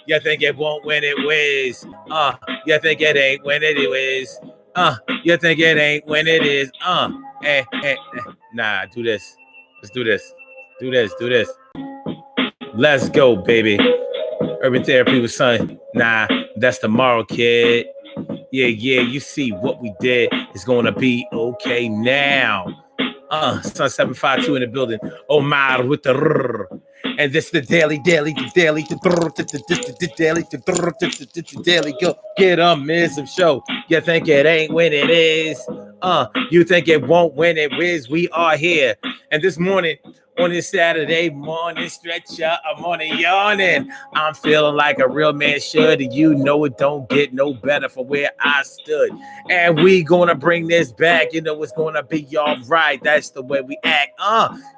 You think it won't when it whiz. You think it ain't when it is. You think it ain't when it is. Nah, do this. Let's do this. Do this. Do this. Let's go, baby. Urban therapy with son. Nah, that's tomorrow, kid. Yeah, you see what we did is gonna be okay now. Son 752 in the building. Omar with the rrr. And this the daily, the daily go get some show. You think it ain't when it is. You think it won't when it is. We are here. And this morning, on this Saturday morning stretcher, I'm on a yawning. I'm feeling like a real man should. And you know it don't get no better from where I stood. And we gonna bring this back. You know it's gonna be all right. That's the way we act.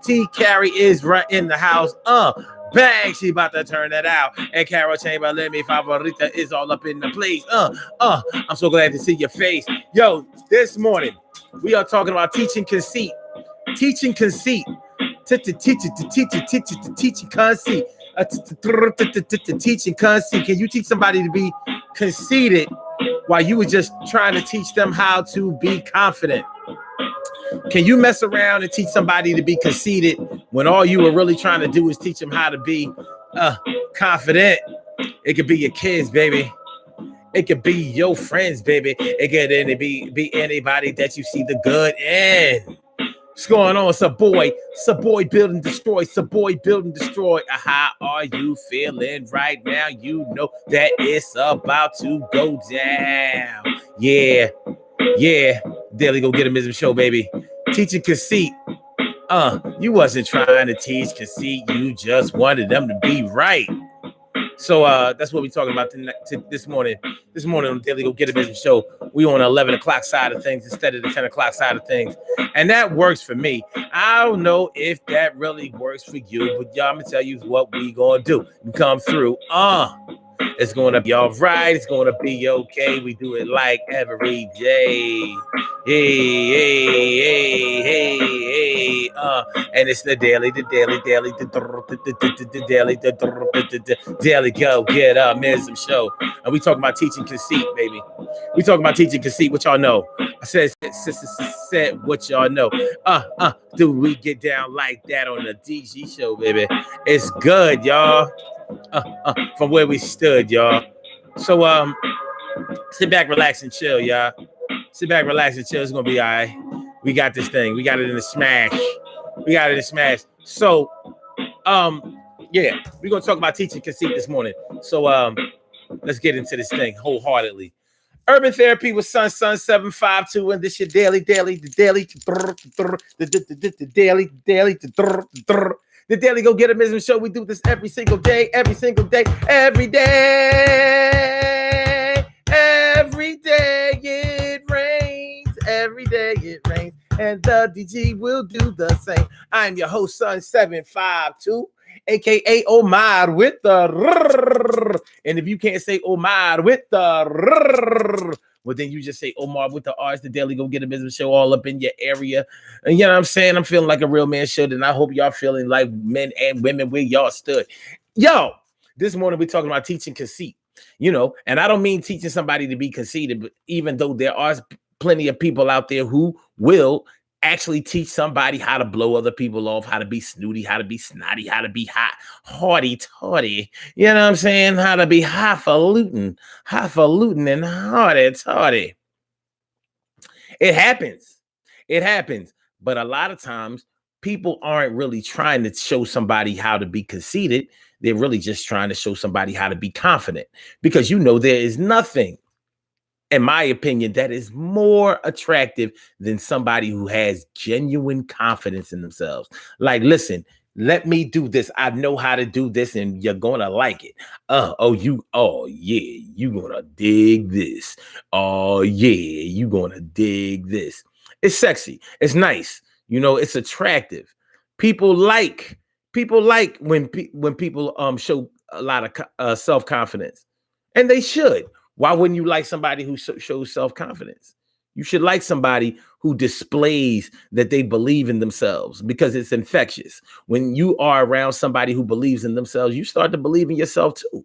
T Carrie is right in the house. Bang, she about to turn it out. And Carol Chamberlain, mi favorita, is all up in the place. I'm so glad to see your face. Yo, this morning, we are talking about teaching conceit. Teaching conceit. Teaching conceit. Teaching conceit. Can you teach somebody to be conceited while you were just trying to teach them how to be confident? Can you mess around and teach somebody to be conceited when all you were really trying to do is teach them how to be confident? It could be your kids, baby. It could be your friends, baby. It could be anybody that you see the good in. What's going on? It's a boy build and destroy. It's a boy build and destroy. How are you feeling right now? You know that it's about to go down. Yeah. Daily go get a Mism show, baby. Teaching conceit. You wasn't trying to teach conceit. You just wanted them to be right. So that's what we're talking about this morning. This morning on Daily Go Get a Business Show, we on the 11 o'clock side of things instead of the 10 o'clock side of things. And that works for me. I don't know if that really works for you, but y'all, I'm going to tell you what we going to do. You come through. It's going to be all right. It's going to be okay. We do it like every day. Hey. And it's the daily go get up, Mism show. And we talking about teaching conceit, baby. We talking about teaching conceit. What y'all know? I said what y'all know. Do we get down like that on the DG show, baby? It's good, y'all. From where we stood, y'all. So sit back, relax, and chill, y'all. Sit back, relax, and chill. It's gonna be all right. We got this thing. We got it in the smash. So yeah, we're gonna talk about teaching conceit this morning. So let's get into this thing wholeheartedly. Urban therapy with Son 752, and this your daily. The Daily Go Get a Mism show. We do this every single day. Every day it rains. Every day it rains. And the DG will do the same. I'm your host, Son 752, aka Omar with the rrr. And if you can't say Omar with the rrr, well, then you just say Omar with the R's. The Daily Go Get a Business show all up in your area. And you know what I'm saying? I'm feeling like a real man should, and I hope y'all feeling like men and women where y'all stood. Yo, this morning we're talking about teaching conceit, you know, and I don't mean teaching somebody to be conceited, but even though there are plenty of people out there who will actually teach somebody how to blow other people off, how to be snooty, how to be snotty, how to be hot, haughty-taughty, you know what I'm saying? How to be highfalutin, and haughty-taughty. It happens. But a lot of times, people aren't really trying to show somebody how to be conceited. They're really just trying to show somebody how to be confident, because you know there is nothing, in my opinion, that is more attractive than somebody who has genuine confidence in themselves. Like, listen, let me do this. I know how to do this, and you're gonna like it. You gonna dig this. Oh yeah, you gonna dig this. It's sexy. It's nice. You know, it's attractive. People like when people show a lot of self-confidence, and they should. Why wouldn't you like somebody who shows self-confidence? You should like somebody who displays that they believe in themselves, because it's infectious. When you are around somebody who believes in themselves, you start to believe in yourself too.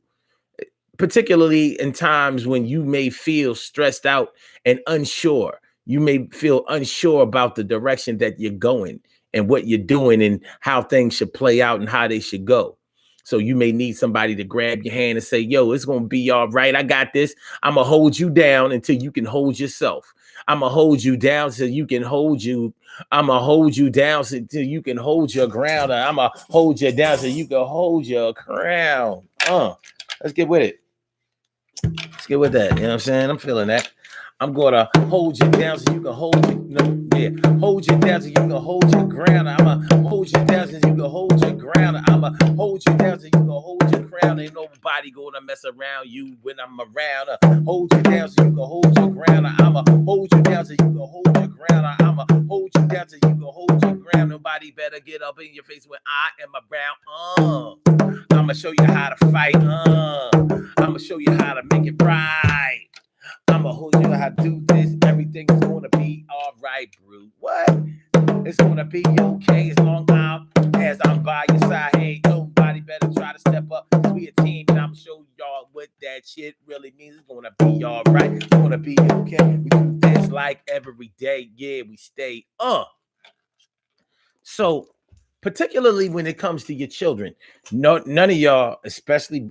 particularly in times when you may feel stressed out and unsure. You may feel unsure about the direction that you're going and what you're doing and how things should play out and how they should go. So you may need somebody to grab your hand and say, yo, it's going to be all right. I got this. I'm going to hold you down until you can hold yourself. I'm going to hold you down so you can hold you. I'm going to hold you down until you can hold your ground. I'm going to hold you down so you can hold your crown. Let's get with it. Let's get with that. You know what I'm saying? I'm feeling that. I'm going to hold you down so you can hold hold you down so you can hold your ground. I'm going to hold you down so you can hold your ground. I'm going to hold you down so you can hold your crown. Ain't nobody going to mess around you when I'm around. Hold you down so you can hold your ground. I'm going to hold you down so you can hold your ground. I'm going to hold you down so you can hold your ground. Nobody better get up in your face when I am around. I'm going to show you how to fight. I'm going to show you how to make it right. I'm going to hold you how to do this. Everything's going to be all right, bro. What? It's going to be okay as long as I'm by your side. Hey, nobody better try to step up. We a team, and I'm going to show y'all what that shit really means. It's going to be all right. It's going to be okay. We do this like every day. Yeah, we stay up. So, particularly when it comes to your children, none of y'all, especially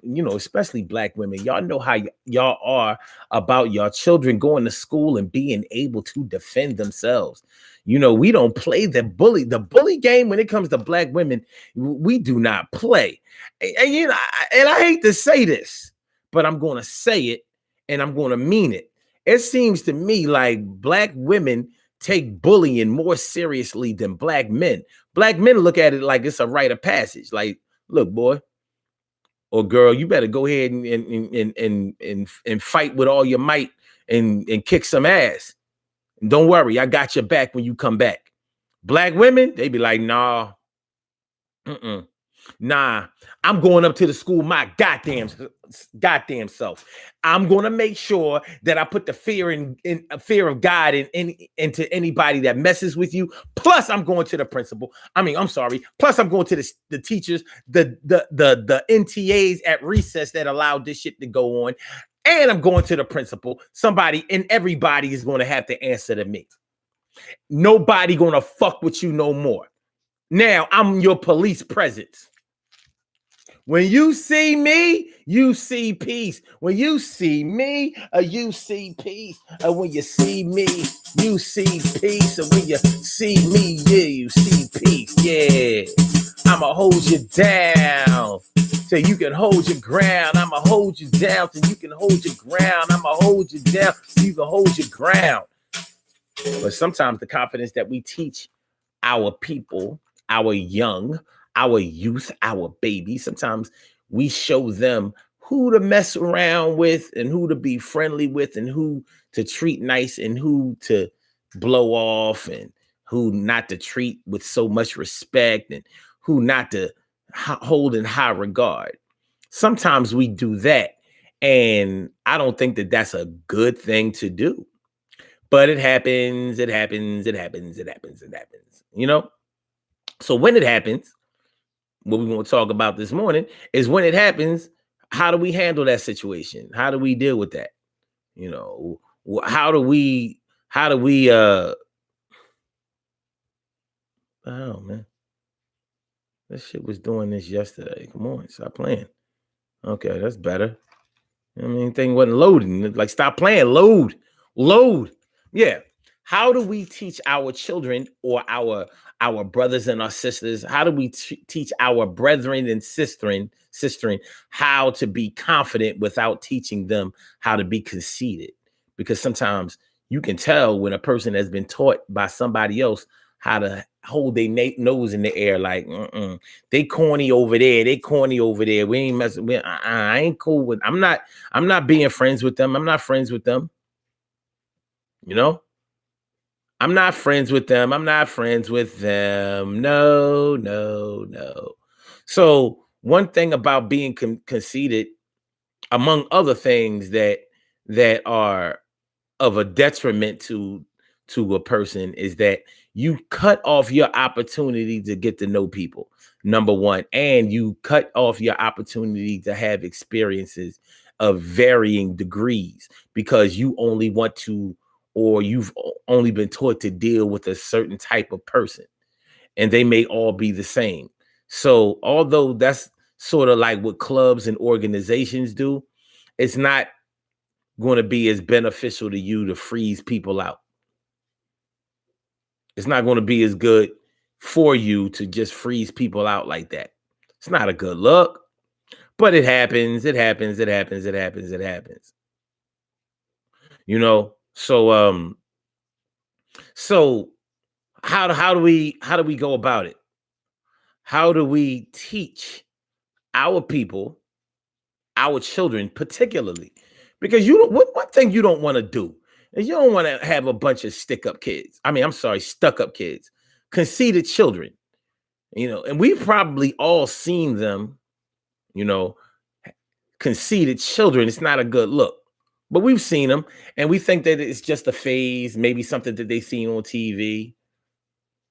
black women, y'all know how y'all are about your children going to school and being able to defend themselves. We don't play the bully game when it comes to black women. We do not play. And I hate to say this, but I'm going to say it and I'm going to mean it. It seems to me like black women take bullying more seriously than black men. Black men look at it like it's a rite of passage. Like, look, boy or girl, you better go ahead and fight with all your might and kick some ass. And don't worry, I got your back when you come back. Black women, they be like, nah, nah, I'm going up to the school my goddamn self. I'm going to make sure that I put the fear of God into anybody that messes with you. Plus, I'm going to the principal. Plus, I'm going to the teachers, the NTAs at recess that allowed this shit to go on. And I'm going to the principal. Somebody and everybody is going to have to answer to me. Nobody going to fuck with you no more. Now, I'm your police presence. When you see me, you see peace. When you see me, you see peace. When you see me, you see peace. And when you see me, yeah, you see peace. Yeah, I'ma hold you down so you can hold your ground. I'ma hold you down so you can hold your ground. I'ma hold you down so you can hold your ground. But sometimes the confidence that we teach our people, our young, our youth, our babies, sometimes we show them who to mess around with and who to be friendly with and who to treat nice and who to blow off and who not to treat with so much respect and who not to hold in high regard. Sometimes we do that. And I don't think that that's a good thing to do. But it happens. So when it happens, what we want to talk about this morning is when it happens, how do we handle that situation? How do we deal with that? How do we oh man, this shit was doing this yesterday. Come on, stop playing. Okay, that's better. Thing wasn't loading. Like, stop playing. Load. Yeah. How do we teach our children or our brothers and our sisters? How do we teach our brethren and sistering how to be confident without teaching them how to be conceited? Because sometimes you can tell when a person has been taught by somebody else how to hold their nose in the air, like, they corny over there. We ain't messing with. I ain't cool with. I'm not being friends with them. I'm not friends with them. I'm not friends with them. No. So one thing about being conceited, among other things that are of a detriment to a person, is that you cut off your opportunity to get to know people. number one, and you cut off your opportunity to have experiences of varying degrees because you only want to, or you've only been taught to deal with a certain type of person, and they may all be the same. So, although that's sort of like what clubs and organizations do, it's not going to be as beneficial to you to freeze people out. It's not going to be as good for you to just freeze people out like that. It's not a good look, but it happens. It happens. It happens. It happens. It happens. You know. So how do we go about it? How do we teach our people, our children, particularly? Because you don't. One thing you don't want to do is you don't want to have a bunch of stick up kids. I mean, I'm sorry, stuck up kids, conceited children. And we've probably all seen them, you know, conceited children. It's not a good look, but we've seen them and we think that it's just a phase, maybe something that they seen on TV,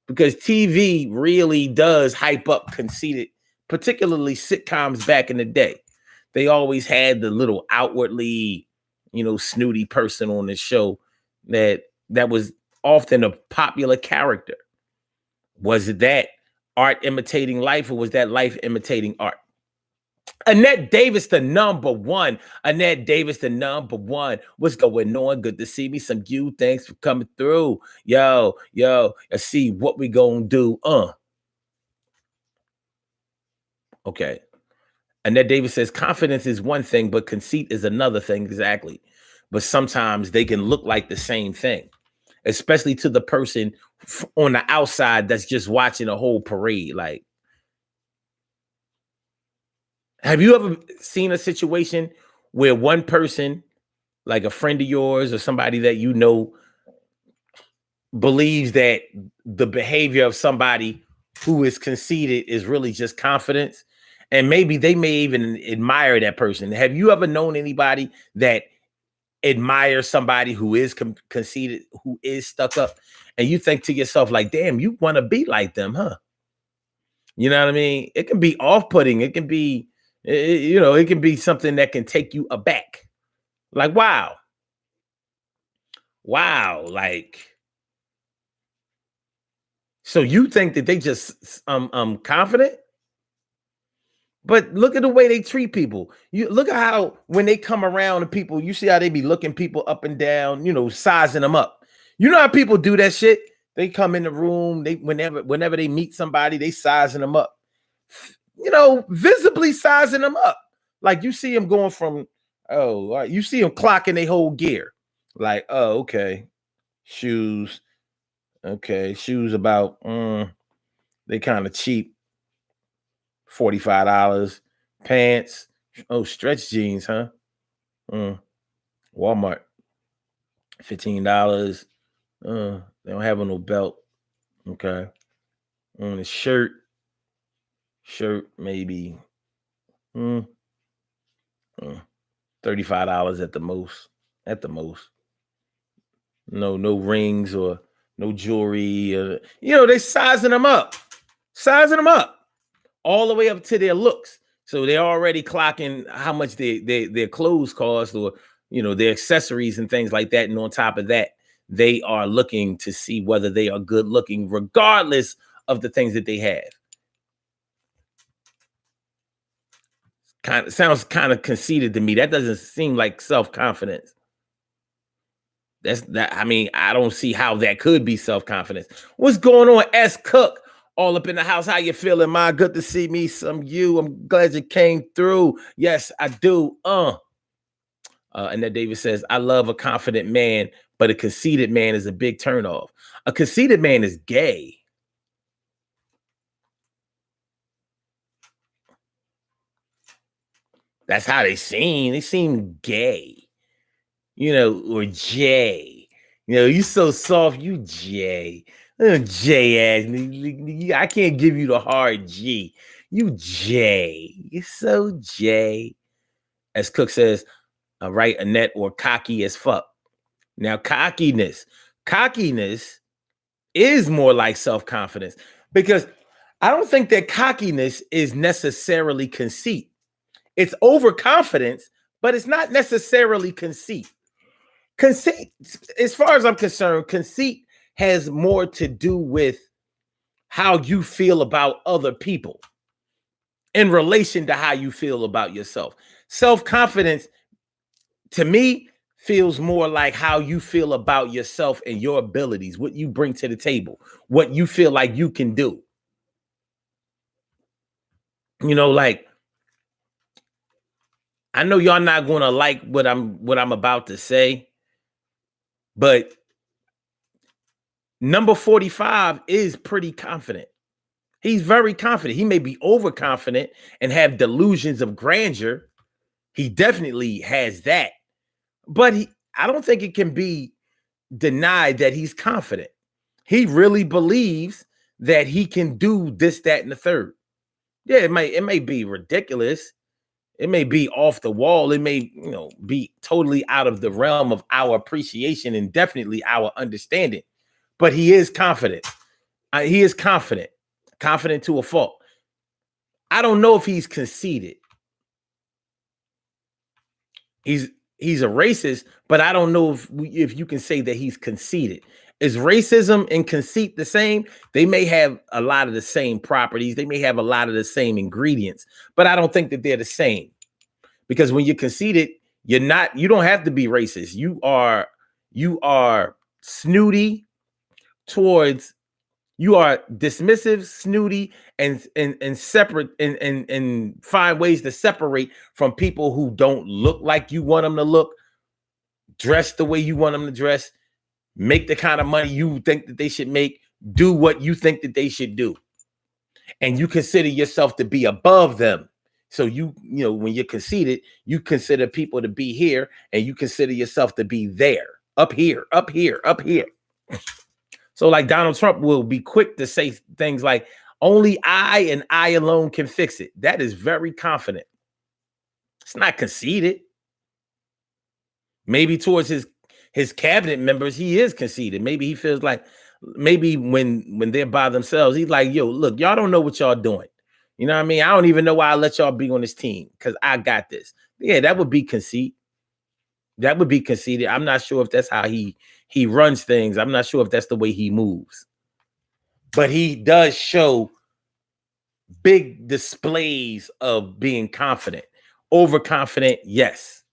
because TV really does hype up conceited, particularly sitcoms back in the day. They always had the little outwardly, snooty person on the show that was often a popular character. Was it that art imitating life, or was that life imitating art? Annette Davis, the number one. Annette Davis, the number one. What's going on? Good to see me. Some you. Thanks for coming through. Yo, let's see what we gonna do. Okay. Annette Davis says confidence is one thing, but conceit is another thing. Exactly. But sometimes they can look like the same thing, especially to the person on the outside that's just watching a whole parade. Like, have you ever seen a situation where one person, like a friend of yours or somebody that you know, believes that the behavior of somebody who is conceited is really just confidence? And maybe they may even admire that person. Have you ever known anybody that admires somebody who is conceited, who is stuck up, and you think to yourself, like, damn, you want to be like them, huh? You know what I mean? It can be off-putting. It can be, it can be something that can take you aback. Like, wow. Like, so you think that they just confident? But look at the way they treat people. You look at how when they come around and people, you see how they be looking people up and down, sizing them up. You know how people do that shit? They come in the room, they whenever they meet somebody, they sizing them up. Visibly sizing them up. Like you see them going from, you see them clocking their whole gear. Like, oh, okay. Shoes. Okay, shoes about they kind of cheap. $45. Pants. Oh, stretch jeans, huh? Walmart. $15. They don't have no belt. Okay. On a shirt maybe $35 at the most. No rings or no jewelry. They sizing them up all the way up to their looks. So they're already clocking how much their clothes cost, or their accessories and things like that. And on top of that, they are looking to see whether they are good looking, regardless of the things that they have. Sounds kind of conceited to me. That doesn't seem like self-confidence. I mean, I don't see how that could be self-confidence. What's going on, S. Cook? All up in the house. How you feeling, Ma? Good to see me. Some you. I'm glad you came through. Yes, I do. And then David says, I love a confident man, but a conceited man is a big turnoff. A conceited man is gay. That's how they seem. They seem gay. Or Jay. You so soft, you Jay. J ass. I can't give you the hard G. You J. You're so J. As Cook says, right, Annette, or cocky as fuck. Now, cockiness is more like self-confidence, because I don't think that cockiness is necessarily conceit. It's overconfidence, but it's not necessarily conceit. Conceit, as far as I'm concerned, conceit has more to do with how you feel about other people in relation to how you feel about yourself. Self-confidence, to me, feels more like how you feel about yourself and your abilities, what you bring to the table, what you feel like you can do. Like, I know y'all not going to like what I'm about to say, but number 45 is pretty confident. He's very confident. He may be overconfident and have delusions of grandeur. He definitely has that. But I don't think it can be denied that he's confident. He really believes that he can do this, that, and the third. Yeah, it may be ridiculous. It may be off the wall. It may, be totally out of the realm of our appreciation and definitely our understanding. But he is confident. He is confident to a fault. I don't know if he's conceited. He's a racist, but I don't know if you can say that he's conceited. Is racism and conceit the same? They may have a lot of the same properties. They may have a lot of the same ingredients, but I don't think that they're the same. Because when you're conceited, you don't have to be racist. You are snooty towards, you are dismissive, snooty, and separate and find ways to separate from people who don't look like you want them to look, dress the way you want them to dress, make the kind of money you think that they should make, do what you think that they should do. And you consider yourself to be above them. So when you're conceited, you consider people to be here and you consider yourself to be there, up here, up here, up here. So like Donald Trump will be quick to say things like, only I and I alone can fix it. That is very confident. It's not conceited. Maybe towards his cabinet members, he is conceited. Maybe he feels like, maybe when they're by themselves, he's like, yo, look, y'all don't know what y'all doing. You know what I mean? I don't even know why I let y'all be on this team because I got this. Yeah, that would be conceit. That would be conceited. I'm not sure if that's how he runs things. I'm not sure if that's the way he moves. But he does show big displays of being confident. Overconfident, yes.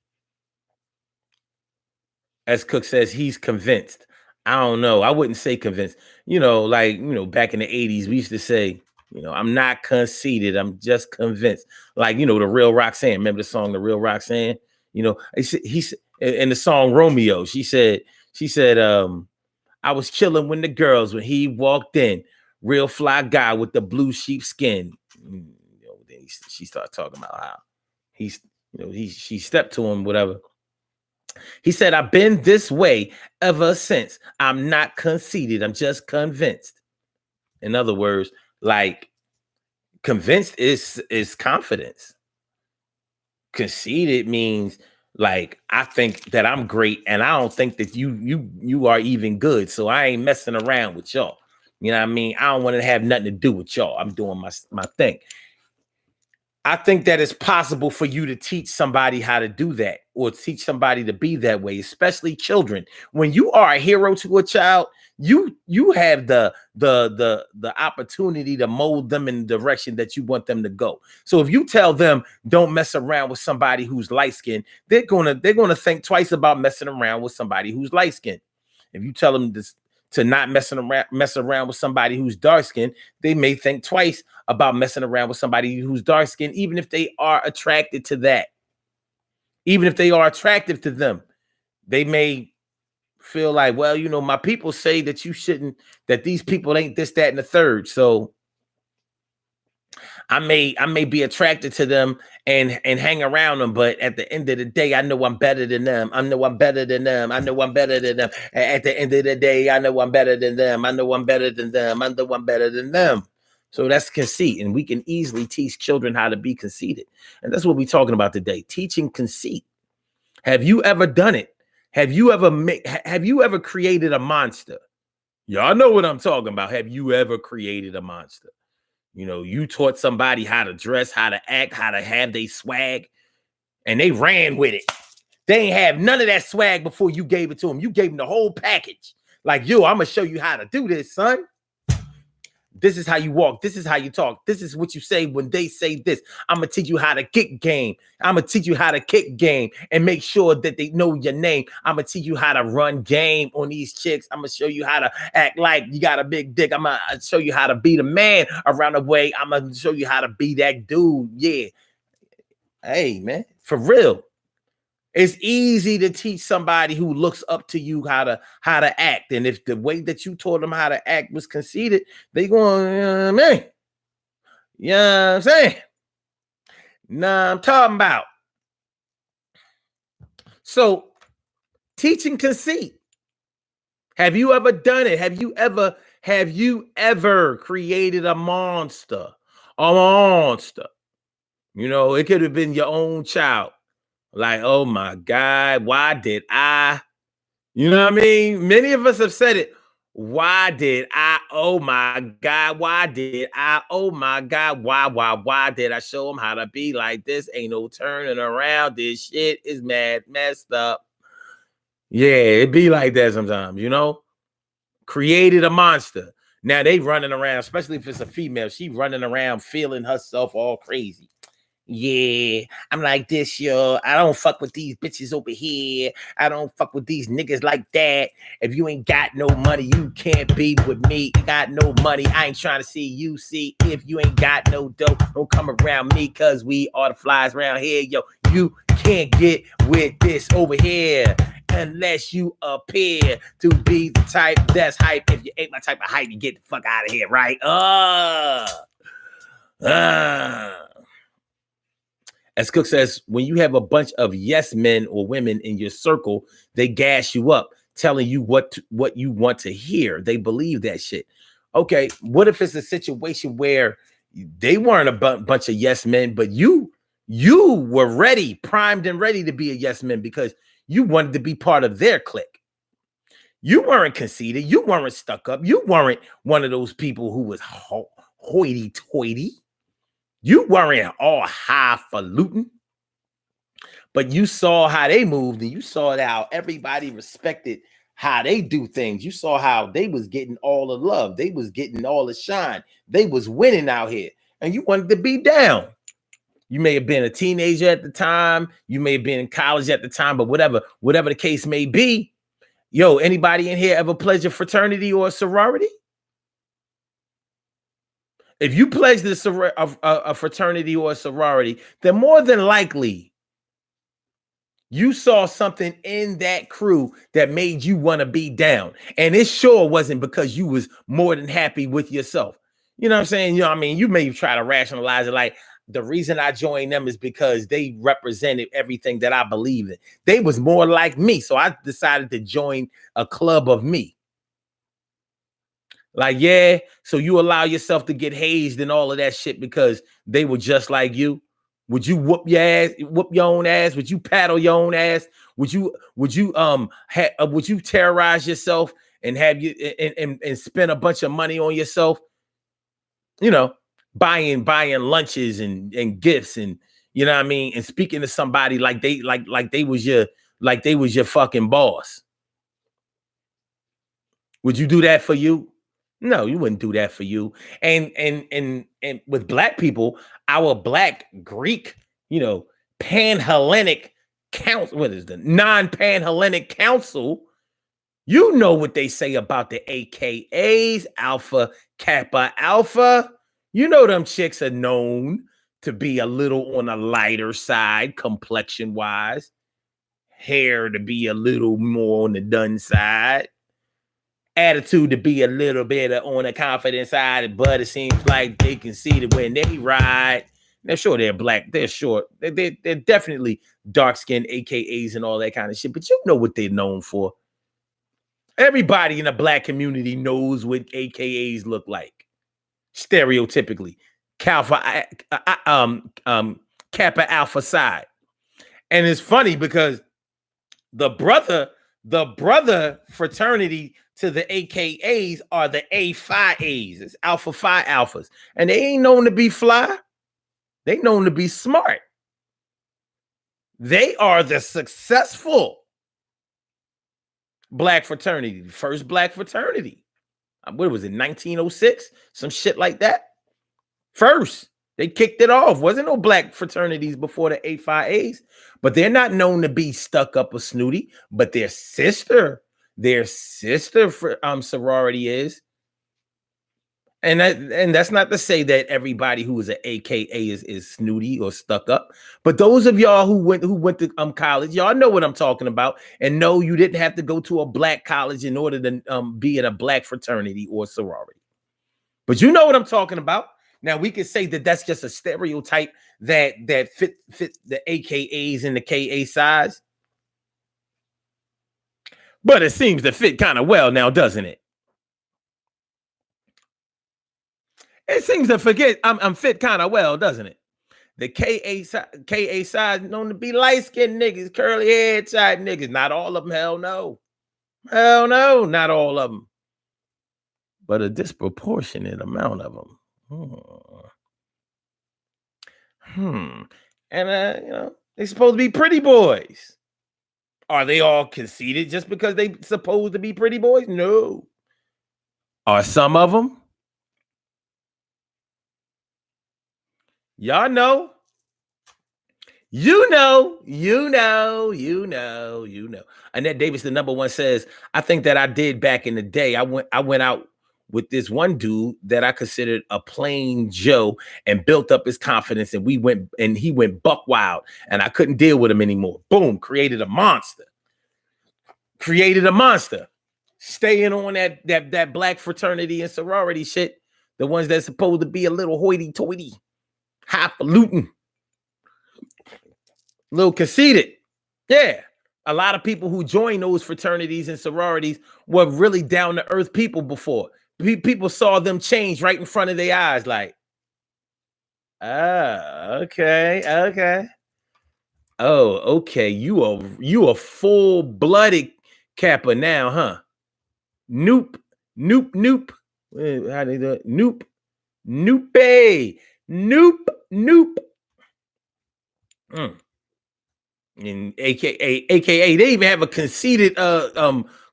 As Cook says, he's convinced. I don't know. I wouldn't say convinced. Back in the 80s, we used to say, I'm not conceited. I'm just convinced. Like, the Real Roxanne. Remember the song, The Real Roxanne? He's in the song Romeo. She said, I was chilling with the girls when he walked in. Real fly guy with the blue sheep skin. Then she started talking about how she stepped to him, whatever. He said, I've been this way ever since. I'm not conceited. I'm just convinced. In other words, like, convinced is confidence. Conceited means, like, I think that I'm great and I don't think that you are even good. So I ain't messing around with y'all. You know what I mean? I don't want to have nothing to do with y'all. I'm doing my thing. I think that it's possible for you to teach somebody how to do that or teach somebody to be that way, especially children. When you are a hero to a child, you have the opportunity to mold them in the direction that you want them to go. So if you tell them don't mess around with somebody who's light skinned, they're gonna think twice about messing around with somebody who's light skinned. If you tell them to not mess around with somebody who's dark skinned, they may think twice about messing around with somebody who's dark skinned, even if they are attracted to that. Even if they are attractive to them, they may feel like, well, my people say that you shouldn't, that these people ain't this, that, and the third. So I may be attracted to them and hang around them, but at the end of the day, I know I'm better than them. I know I'm better than them. I know I'm better than them. At the end of the day, I know I'm better than them. I know I'm better than them. I know I'm better than them. So that's conceit, and we can easily teach children how to be conceited. And that's what we're talking about today, teaching conceit. Have you ever done it? Have you ever created a monster? Y'all know what I'm talking about. Have you ever created a monster? You taught somebody how to dress, how to act, how to have their swag, and they ran with it. They ain't have none of that swag before you gave it to them. You gave them the whole package. Like, I'm going to show you how to do this, son. This is how you walk. This is how you talk. This is what you say when they say this. I'm going to teach you how to kick game. I'm going to teach you how to kick game and make sure that they know your name. I'm going to teach you how to run game on these chicks. I'm going to show you how to act like you got a big dick. I'm going to show you how to be the man around the way. I'm going to show you how to be that dude. Yeah. Hey, man, for real. It's easy to teach somebody who looks up to you how to act. And if the way that you taught them how to act was conceited, they going, man. You know what I'm saying? Nah, I'm talking about. So, teaching conceit. Have you ever done it? Have you ever created a monster? A monster. It could have been your own child. Like, oh my God, why did I? You know what I mean? Many of us have said it. Why did I? Oh my God, why did I? Oh my God, why did I show them how to be like this? Ain't no turning around. This shit is messed up. Yeah, it be like that sometimes, Created a monster. Now they running around, especially if it's a female. She running around feeling herself all crazy. Yeah, I'm like this, yo. I don't fuck with these bitches over here. I don't fuck with these niggas like that. If you ain't got no money, you can't be with me. Got no money, I ain't trying to see you. See, if you ain't got no dope, don't come around me, cause we are the flies around here, yo. You can't get with this over here unless you appear to be the type that's hype. If you ain't my type of hype, you get the fuck out of here, right? As Cook says, when you have a bunch of yes men or women in your circle, they gas you up, telling you what you want to hear. They believe that shit. Okay, what if it's a situation where they weren't a bunch of yes men, but you were ready, primed and ready to be a yes man because you wanted to be part of their clique. You weren't conceited. You weren't stuck up. You weren't one of those people who was hoity-toity. You weren't all highfalutin, but you saw how they moved and you saw how everybody respected how they do things. You saw how they was getting all the love. They was getting all the shine. They was winning out here and you wanted to be down. You may have been a teenager at the time. You may have been in college at the time, but whatever the case may be, yo, anybody in here ever pledged a fraternity or a sorority? If you pledged a fraternity or a sorority, then more than likely you saw something in that crew that made you want to be down. And it sure wasn't because you was more than happy with yourself. You know what I'm saying? You may try to rationalize it like the reason I joined them is because they represented everything that I believe in. They was more like me. So I decided to join a club of me. Like, yeah, so you allow yourself to get hazed and all of that shit because they were just like you. Would you whoop your ass, whoop your own ass? Would you paddle your own ass? Would you terrorize yourself and have you and spend a bunch of money on yourself? Buying lunches and gifts and you know what I mean, and speaking to somebody like they was your fucking boss. Would you do that for you? No, you wouldn't do that for you. And with black people, our black Greek, Pan-Hellenic council, what is the non-Pan-Hellenic council? You know what they say about the AKAs, Alpha, Kappa, Alpha. You know them chicks are known to be a little on the lighter side, complexion-wise. Hair to be a little more on the done side. Attitude to be a little bit on the confident side, but it seems like they conceited when they ride. They're sure they're black. They're short. They're definitely dark-skinned AKAs and all that kind of shit. But you know what they're known for. Everybody in the black community knows what AKAs look like. Stereotypically. Kappa Alpha side. And it's funny because the brother fraternity to the AKAs are the A Phi A's. It's Alpha Phi Alphas. And they ain't known to be fly. They known to be smart. They are the successful black fraternity, the first black fraternity. What was it, 1906? Some shit like that. First, they kicked it off. Wasn't no black fraternities before the A Phi A's, but they're not known to be stuck up or snooty. But their sister sorority is. And that's not to say that everybody who is an AKA is snooty or stuck up. But those of y'all who went to college, y'all know what I'm talking about. And no, you didn't have to go to a black college in order to be in a black fraternity or sorority. But you know what I'm talking about. Now we can say that that's just a stereotype that fit the AKAs and the KA size. But it seems to fit kind of well now, doesn't it? It seems to forget I'm fit kind of well, doesn't it? The KA side known to be light-skinned niggas, curly head type niggas. Not all of them, hell no. Hell no, not all of them. But a disproportionate amount of them. And they're supposed to be pretty boys. Are they all conceited just because they supposed to be pretty boys? No. Are some of them? Y'all know. You know. Annette Davis, the number one, says, I think that I did back in the day. I went out with this one dude that I considered a plain Joe and built up his confidence, and he went buck wild, and I couldn't deal with him anymore. Boom, created a monster. Staying on that black fraternity and sorority shit, the ones that's supposed to be a little hoity-toity, highfalutin, little conceited. Yeah. A lot of people who joined those fraternities and sororities were really down-to-earth people before. People saw them change right in front of their eyes, like, okay. Oh, okay. You a full-blooded Kappa now, huh? Nope. How do they do it? Nope. And AKA, they even have a conceited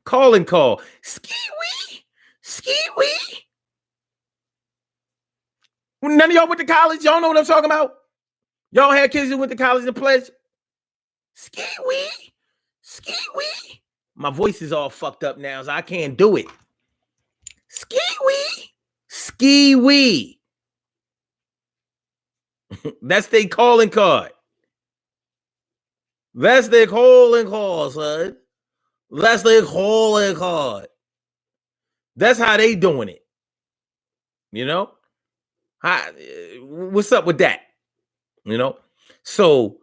calling call. Ski-wee. None of y'all went to college. Y'all know what I'm talking about. Y'all had kids who went to college and pledged. Ski-wee. My voice is all fucked up now, so I can't do it. Ski-wee. That's their calling card. That's their calling card, son. That's their calling card. That's how they doing it. You know? What's up with that? You know? So,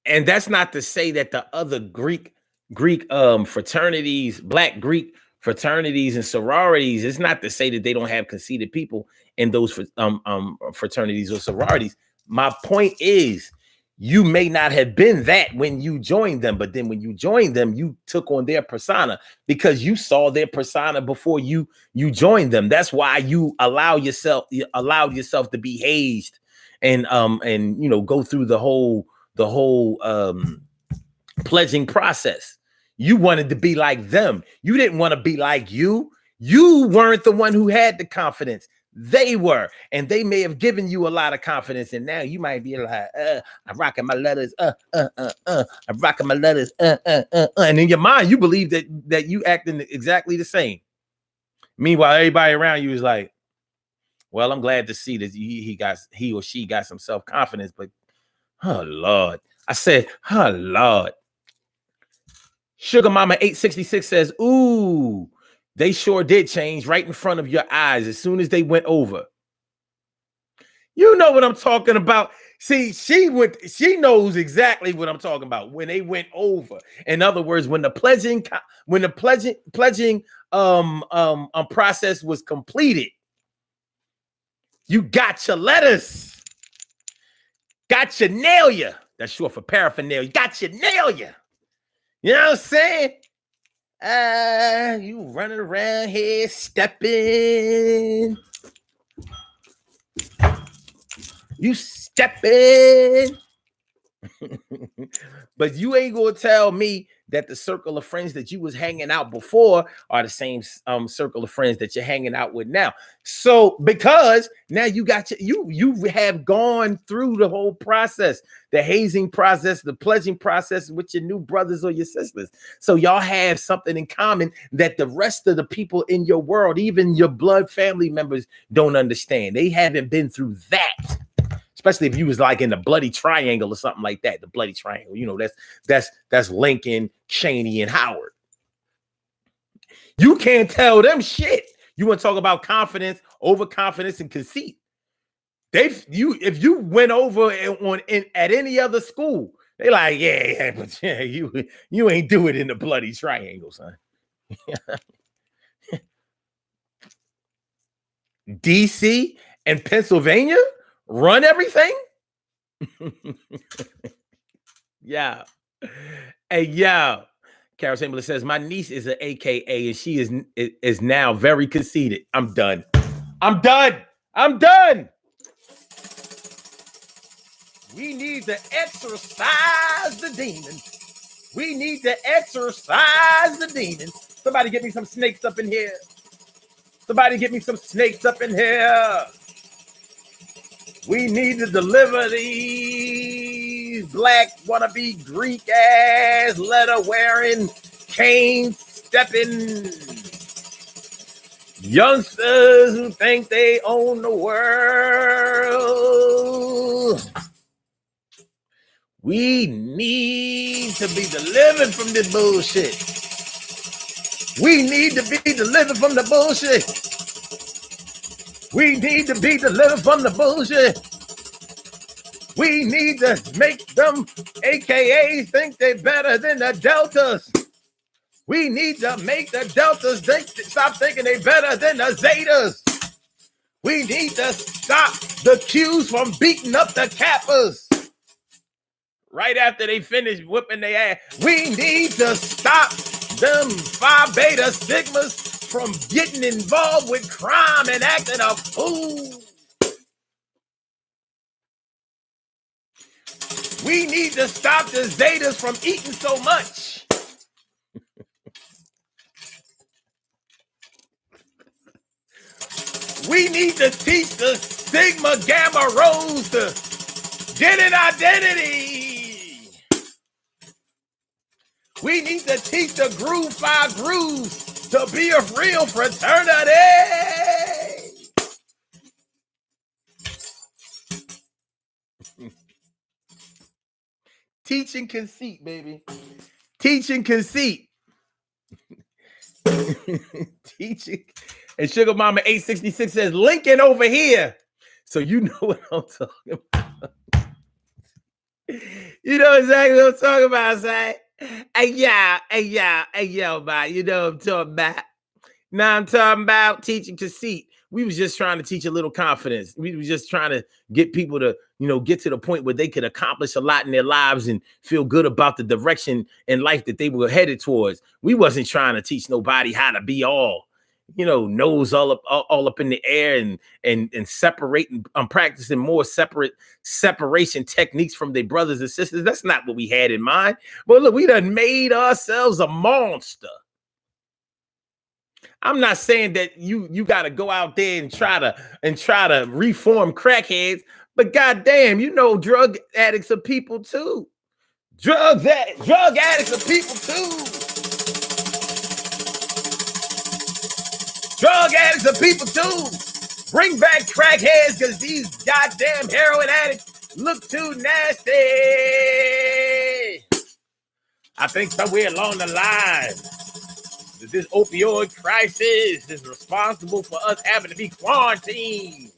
and that's not to say that the other Greek fraternities, black Greek fraternities and sororities, it's not to say that they don't have conceited people in those fraternities or sororities. My point is, you may not have been that when you joined them, but then when you joined them, you took on their persona because you saw their persona before you joined them. That's why you allowed yourself to be hazed and go through the whole pledging process. You wanted to be like them. You didn't want to be like you. You weren't the one who had the confidence. They were, and they may have given you a lot of confidence, and now you might be like, I'm rocking my letters, I'm rocking my letters, and in your mind, you believe that you acting exactly the same. Meanwhile, everybody around you is like, well, I'm glad to see that he or she got some self-confidence, but oh Lord, I said, oh Lord. Sugar Mama 866 says, ooh, they sure did change right in front of your eyes as soon as they went over. You know what I'm talking about. See, she knows exactly what I'm talking about when they went over. In other words, when the pledging process was completed, you got your letters. Got your nail ya. That's short for paraphernalia. Got your nail ya. You know what I'm saying? You running around here stepping. You stepping. But you ain't gonna tell me that the circle of friends that you was hanging out before are the same circle of friends that you're hanging out with now. So because now you got you have gone through the whole process, the hazing process, the pledging process with your new brothers or your sisters. So y'all have something in common that the rest of the people in your world, even your blood family members, don't understand. They haven't been through that. Especially if you was like in the bloody triangle or something like that. The bloody triangle, you know, that's Lincoln, Cheney, and Howard. You can't tell them shit. You want to talk about confidence, overconfidence, and conceit. If you went over at any other school, they like, yeah, but yeah, you ain't do it in the bloody triangle, son. DC and Pennsylvania run everything. Yeah. Hey, yeah. Carol Chamberlain says, my niece is an AKA and she is now very conceited. I'm done. I'm done. I'm done. We need to exorcise the demon. We need to exorcise the demon. Somebody get me some snakes up in here. Somebody get me some snakes up in here. We need to deliver these black wannabe Greek ass letter wearing cane stepping youngsters who think they own the world. We need to be delivered from this bullshit. We need to be delivered from the bullshit. We need to be delivered from the bullshit. We need to make them AKAs think they're better than the Deltas. We need to make the Deltas stop thinking they're better than the Zetas. We need to stop the Qs from beating up the Kappas right after they finish whipping their ass. We need to stop them Phi Beta Sigmas from getting involved with crime and acting a fool. We need to stop the Zetas from eating so much. We need to teach the Sigma Gamma Rose to get an identity. We need to teach the Groove 5 Grooves to be a real fraternity. Teaching conceit, baby. Teaching conceit. Teaching. And Sugar Mama 866 says, Lincoln over here. So you know what I'm talking about. You know exactly what I'm talking about, say. Hey, yo, man. You know what I'm talking about. Now I'm talking about teaching conceit. We was just trying to teach a little confidence. We was just trying to get people to, get to the point where they could accomplish a lot in their lives and feel good about the direction in life that they were headed towards. We wasn't trying to teach nobody how to be all, nose all up in the air and separating. I'm practicing more separation techniques from their brothers and sisters. That's not what we had in mind. But look, we done made ourselves a monster. I'm not saying that you got to go out there and try to reform crackheads, but goddamn, drug addicts are people too. Drug addicts are people too. Drug addicts are people too. Bring back crackheads because these goddamn heroin addicts look too nasty. I think somewhere along the line, this opioid crisis is responsible for us having to be quarantined.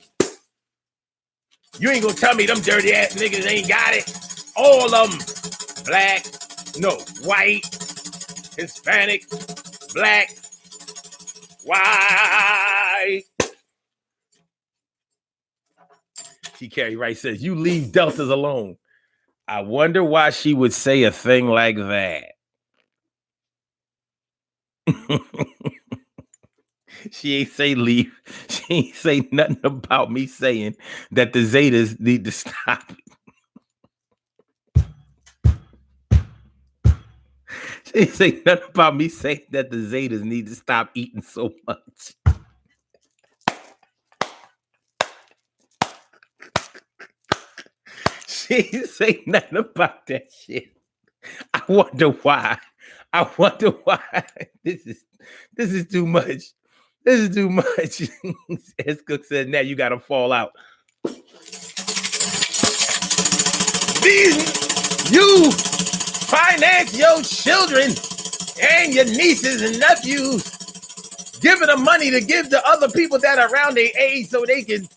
You ain't gonna tell me them dirty ass niggas ain't got it. All of them. Black, white, Hispanic, black, white. T. Carey Wright says, you leave Deltas alone. I wonder why she would say a thing like that. She ain't say leave. She ain't say nothing about me saying that the Zetas need to stop. She ain't say nothing about me saying that the Zetas need to stop eating so much. She ain't say nothing about that shit. I wonder why. I wonder why. This is too much. This is too much. As Cook said, now you gotta fall out. You finance your children and your nieces and nephews, giving them money to give to other people that are around their age so they can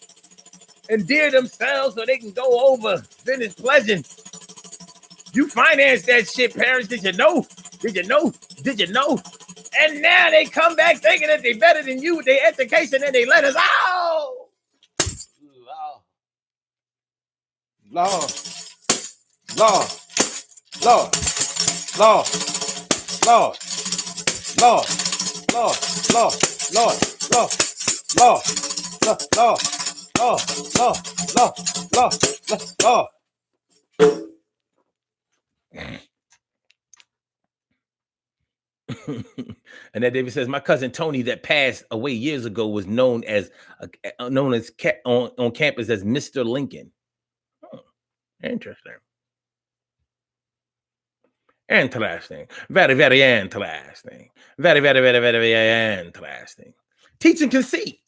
endear themselves, so they can go over, finish pleasure. You finance that shit, parents. Did you know? Did you know? Did you know? And now they come back thinking that they're better than you with their education and they let us out. Lord. Lord. Lord. Lord. Lord. Lord. Lord. Lord. Lord. Lord. Lord. Lord. Lord. Lord. Lord. Lord. Lord. And that David says, my cousin Tony that passed away years ago was known on campus as Mr. Lincoln. Oh, interesting. Interesting. Very, very interesting. Very, very, very, very, very interesting. Teaching conceit.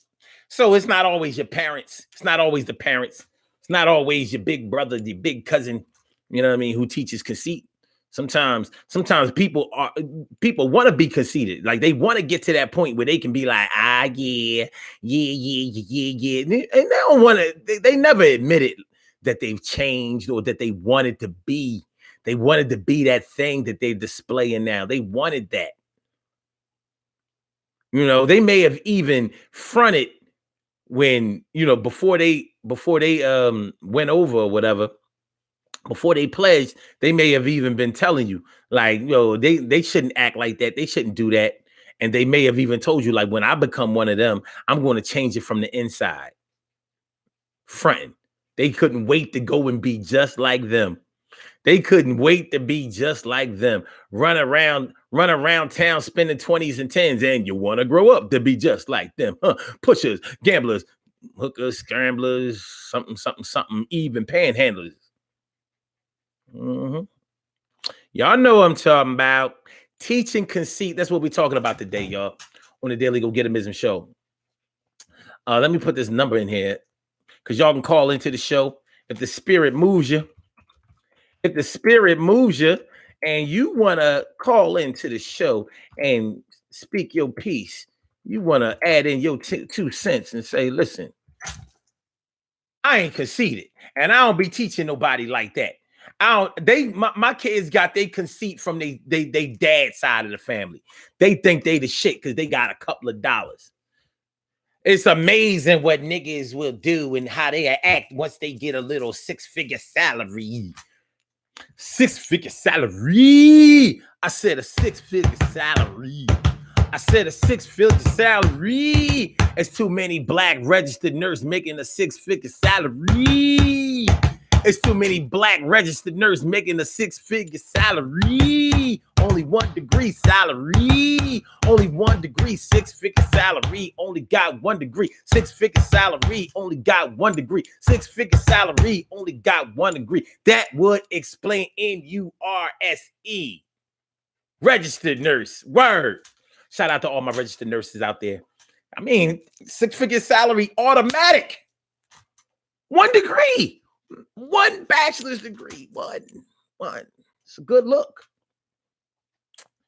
So it's not always your parents. It's not always the parents. It's not always your big brother, the big cousin, you know what I mean, who teaches conceit. Sometimes people want to be conceited. Like they want to get to that point where they can be like, yeah. And they don't want to, they never admitted that they've changed or that they wanted to be. They wanted to be that thing that they're displaying now. They wanted that. You know, they may have even fronted when, you know, before they went over or whatever, before they pledged, they may have even been telling you, like, yo, they shouldn't act like that. They shouldn't do that. And they may have even told you, like, when I become one of them, I'm going to change it from the inside. Fronting. They couldn't wait to go and be just like them. They couldn't wait to be just like them. Run around town spending 20s and 10s, and you want to grow up to be just like them. Huh? Pushers, gamblers, hookers, scramblers, something, even panhandlers. Mm-hmm. Y'all know what I'm talking about. Teaching conceit. That's what we're talking about today, y'all, on the Daily Go Get 'Emism show. Let me put this number in here because y'all can call into the show if the spirit moves you. If the spirit moves you and you want to call into the show and speak your piece, you want to add in your 2 cents and say, listen, I ain't conceited and I don't be teaching nobody like that. My kids got their conceit from they dad side of the family. They think they the shit because they got a couple of dollars. It's amazing what niggas will do and how they act once they get a little 6-figure salary. 6-figure salary. I said a 6-figure salary. I said a 6-figure salary. It's too many black registered nurses making a 6-figure salary. It's too many black registered nurses making a 6-figure salary. Only 1 degree salary. Only 1 degree, 6-figure salary. Only got 1 degree. 6-figure salary. Only got 1 degree. 6-figure salary. Only got 1 degree. That would explain NURSE. Registered nurse. Word. Shout out to all my registered nurses out there. I mean, 6-figure salary automatic. 1 degree. 1 bachelor's degree. One. It's a good look.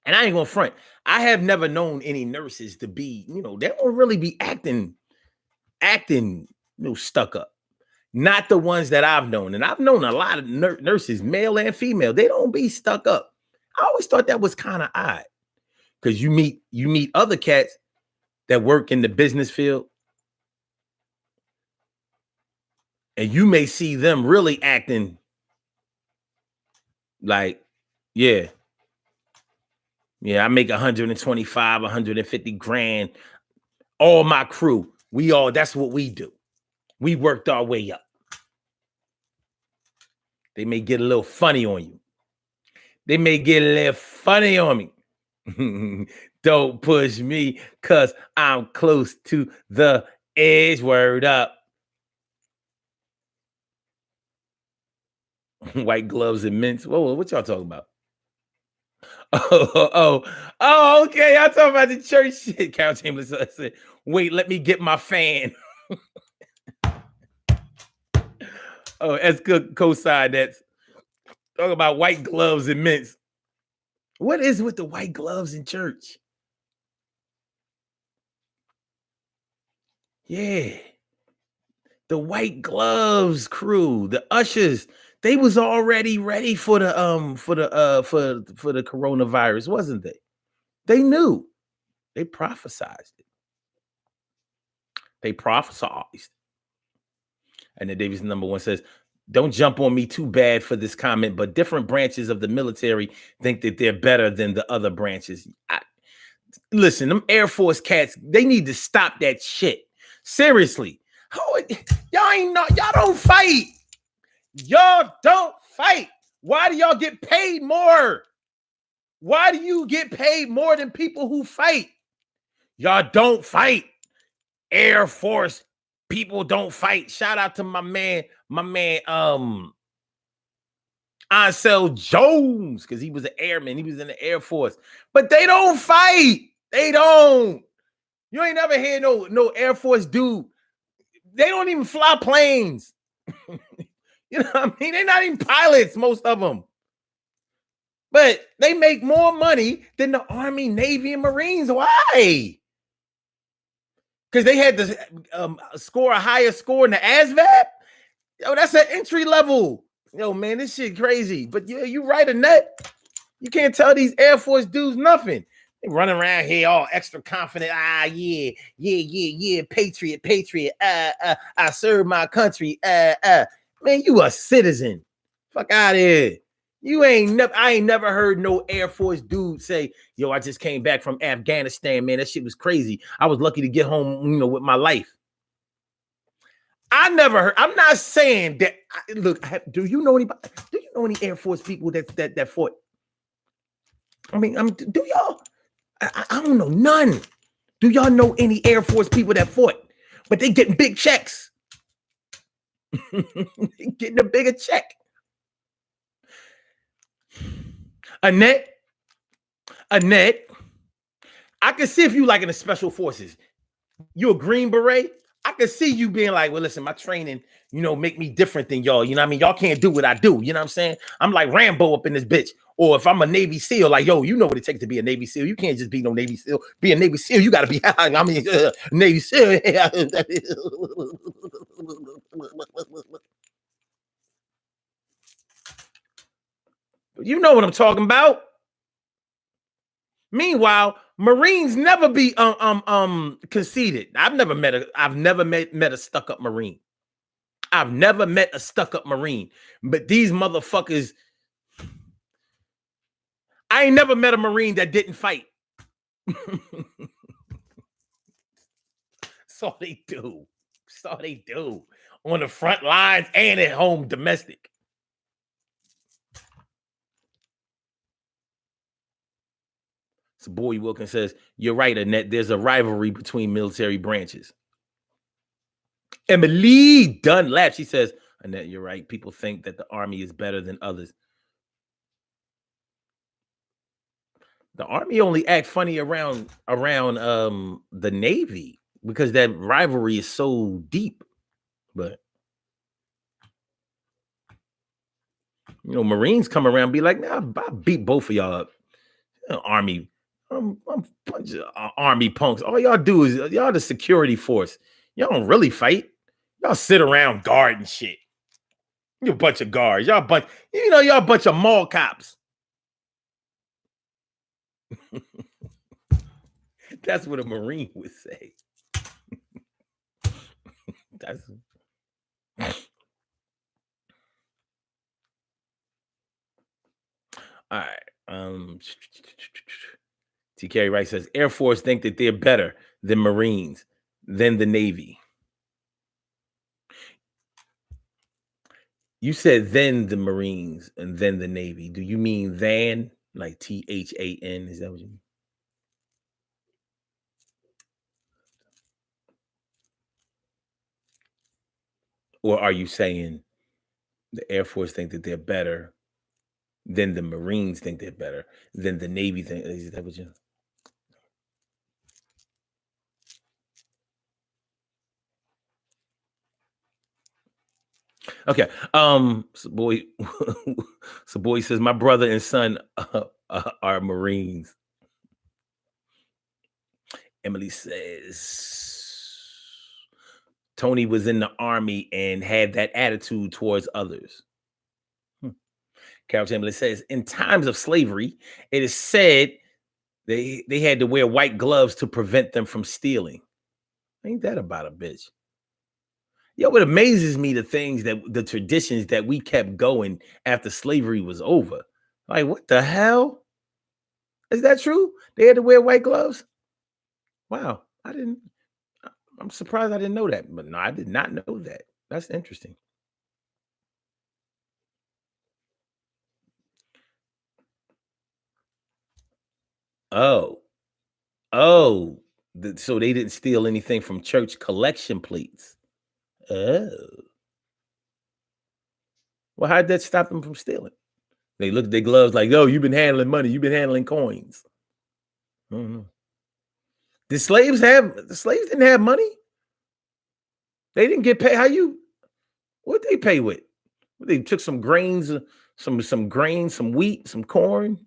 And I ain't gonna front. I have never known any nurses to be, you know, they don't really be acting, you know, stuck up. Not the ones that I've known. And I've known a lot of nurses, male and female. They don't be stuck up. I always thought that was kind of odd. Because you meet other cats that work in the business field. And you may see them really acting like, yeah, Yeah, I make 125, 150 grand. All my crew, that's what we do. We worked our way up. They may get a little funny on you. They may get a little funny on me. Don't push me because I'm close to the edge. Word up. White gloves and mints. Whoa, what y'all talking about? Oh, okay. Y'all talking about the church shit. Carol Chambers said, wait, let me get my fan. Oh, that's good. Conceit. That's talking about white gloves and mints. What is with the white gloves in church? Yeah. The white gloves crew, the ushers, they was already ready for the for the coronavirus, wasn't they? They knew. They prophesied it. They prophesied. And then Davis number one says, don't jump on me too bad for this comment, but different branches of the military think that they're better than the other branches. Listen, them Air Force cats, they need to stop that shit. Seriously. Y'all don't fight. Y'all don't fight. Why do y'all get paid more? Why do you get paid more than people who fight? Y'all don't fight. Air Force people don't fight. Shout out to my man, Ansel Jones, because he was an airman. He was in the Air Force. But they don't fight. They don't. You ain't never hear no Air Force dude. They don't even fly planes. You know what I mean? They're not even pilots, most of them. But they make more money than the Army, Navy, and Marines. Why? Because they had to score a higher score in the ASVAB? Yo, that's an entry level. Yo, man, this shit crazy. But you right, Annette. You can't tell these Air Force dudes nothing. They running around here all extra confident. Yeah. Patriot. I serve my country. Man, you a citizen. Fuck out of here. I ain't never heard no Air Force dude say, yo, I just came back from Afghanistan, man. That shit was crazy. I was lucky to get home, with my life. I never heard. I'm not saying that. Look, do you know anybody? Do you know any Air Force people that fought? I mean, do y'all? I don't know none. Do y'all know any Air Force people that fought? But they getting big checks. Getting a bigger check. Annette, I can see if you like in the special forces. You a Green Beret? I can see you being like, well, listen, my training, make me different than y'all. You know what I mean? Y'all can't do what I do. You know what I'm saying? I'm like Rambo up in this bitch. Or if I'm a Navy SEAL, like, yo, you know what it takes to be a Navy SEAL. You can't just be no Navy SEAL. Be a Navy SEAL, you got to be, Navy SEAL. You know what I'm talking about. Meanwhile, Marines never be conceited. I've never met a stuck-up Marine. I've never met a stuck-up Marine. But these motherfuckers, I ain't never met a Marine that didn't fight. So they do. On the front lines and at home domestic. So Boy Wilkins says, you're right, Annette. There's a rivalry between military branches. Emily Dunlap, she says, Annette, you're right. People think that the Army is better than others. The Army only act funny around the Navy because that rivalry is so deep. But Marines come around and be like, nah, I beat both of y'all up. Army, I'm a bunch of Army punks. All y'all do is y'all the security force. Y'all don't really fight. Y'all sit around guard and shit. You a bunch of guards. Y'all a bunch of mall cops. That's what a Marine would say. That's all right. TK Wright says Air Force think that they're better than Marines, than the Navy. You said then the Marines and then the Navy. Do you mean than, like THAN? Is that what you mean? Or are you saying the Air Force think that they're better than the Marines think they're better than the Navy think? Is that what you? Okay. So boy, so boy says my brother and son are Marines. Emily says Tony was in the army and had that attitude towards others. Carol Chamberlain says in times of slavery, it is said they had to wear white gloves to prevent them from stealing. Ain't that about a bitch? Yo, it amazes me the traditions that we kept going after slavery was over. Like, what the hell? Is that true? They had to wear white gloves? Wow. I'm surprised I didn't know that. But no, I did not know that. That's interesting. Oh, oh. So they didn't steal anything from church collection plates. Oh. Well, how'd that stop them from stealing? They looked at their gloves like, "Oh, you've been handling money. You've been handling coins." Mhm. The slaves didn't have money? They didn't get paid. What they pay with? They took some grains, some grains, some wheat, some corn,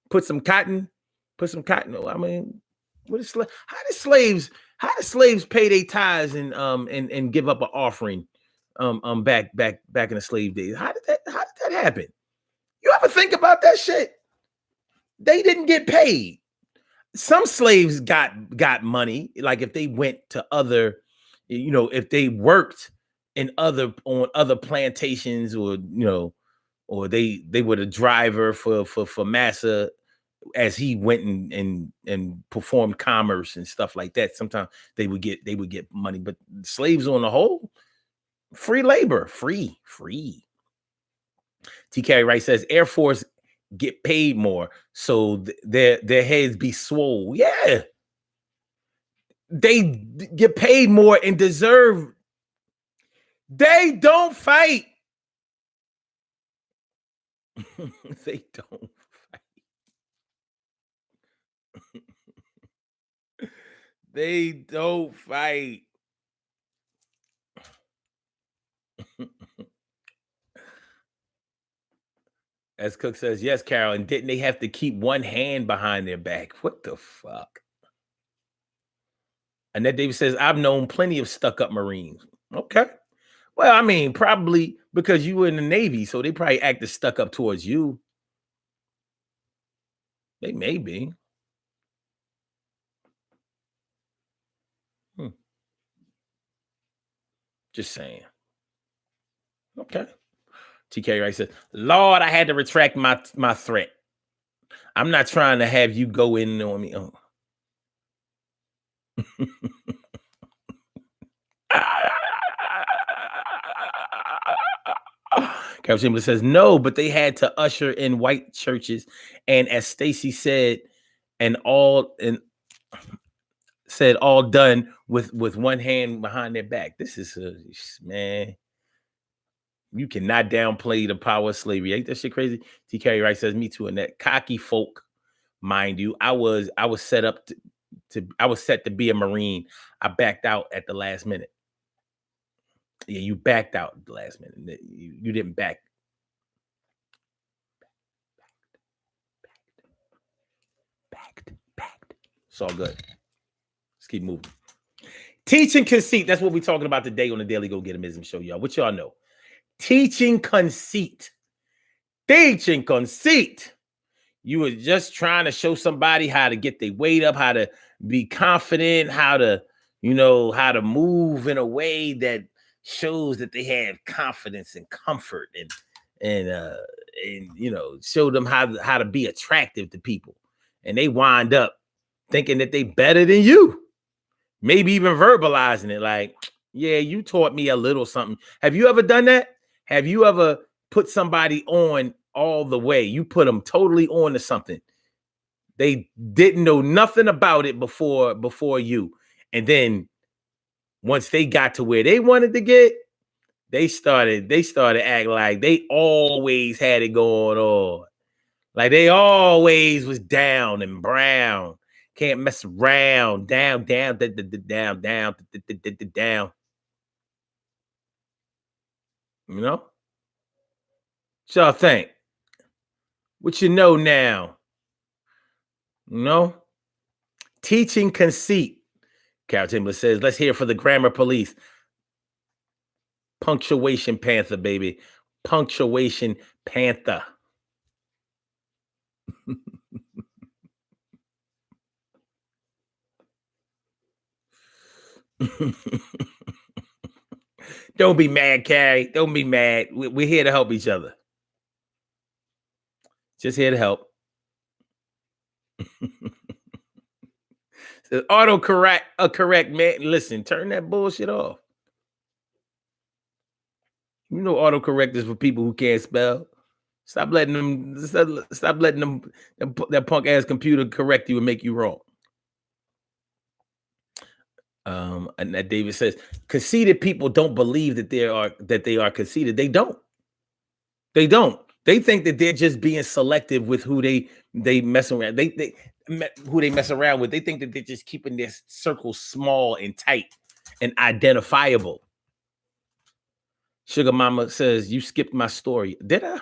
put some cotton, I mean, what is how did slaves pay their tithes and give up an offering back in the slave days? How did that happen? You ever think about that shit? They didn't get paid. Some slaves got money, like if they went to other, if they worked on other plantations, or or they were the driver for massa as he went and performed commerce and stuff like that. Sometimes they would get money, but slaves on the whole, free labor, free. TK Wright says Air Force get paid more, so their heads be swole. Yeah, they get paid more and deserve. They don't fight. They don't fight. They don't fight. As Cook says, yes, Carol, and didn't they have to keep one hand behind their back? What the fuck? Annette Davis says, I've known plenty of stuck-up Marines. Okay. Well, I mean, probably because you were in the Navy, so they probably acted stuck up towards you. They may be. Hmm. Just saying. Okay. TK Wright said, Lord, I had to retract my threat. I'm not trying to have you go in on me. Oh. Carol Chamberlain says, no, but they had to usher in white churches. And as Stacy said, and said all done with one hand behind their back. This is man. You cannot downplay the power of slavery. Ain't that shit crazy? TK Wright says, me too. And that cocky folk, mind you, I was set up I was set to be a Marine. I backed out at the last minute. Yeah, you backed out at the last minute. You didn't back. Backed. It's all good. Let's keep moving. Teaching conceit. That's what we're talking about today on the Daily Go Getimism Show, y'all. What y'all know? Teaching conceit. Teaching conceit. You were just trying to show somebody how to get their weight up, how to be confident, how to move in a way that shows that they have confidence and comfort, and show them how to be attractive to people. And they wind up thinking that they better than you. Maybe even verbalizing it like, yeah, you taught me a little something. Have you ever done that? Have you ever put somebody on all the way? You put them totally on to something. They didn't know nothing about it before you. And then once they got to where they wanted to get, they started acting like they always had it going on. Like they always was down and brown. Can't mess around. Down. Down. You know? What y'all think? What you know now? You know? Teaching conceit. Carol Timber says, let's hear for the grammar police. Punctuation Panther, baby. Punctuation Panther. Don't be mad, Carrie. Don't be mad. We're here to help each other. Just here to help. So correct, man. Listen, turn that bullshit off. You know, autocorrect is for people who can't spell. Stop letting them that punk ass computer correct you and make you wrong. And that David says, conceited people don't believe that they are conceited. They don't. They don't. They think that they're just being selective with who they mess around. Who they mess around with. They think that they're just keeping their circle small and tight and identifiable. Sugar Mama says, you skipped my story. Did I?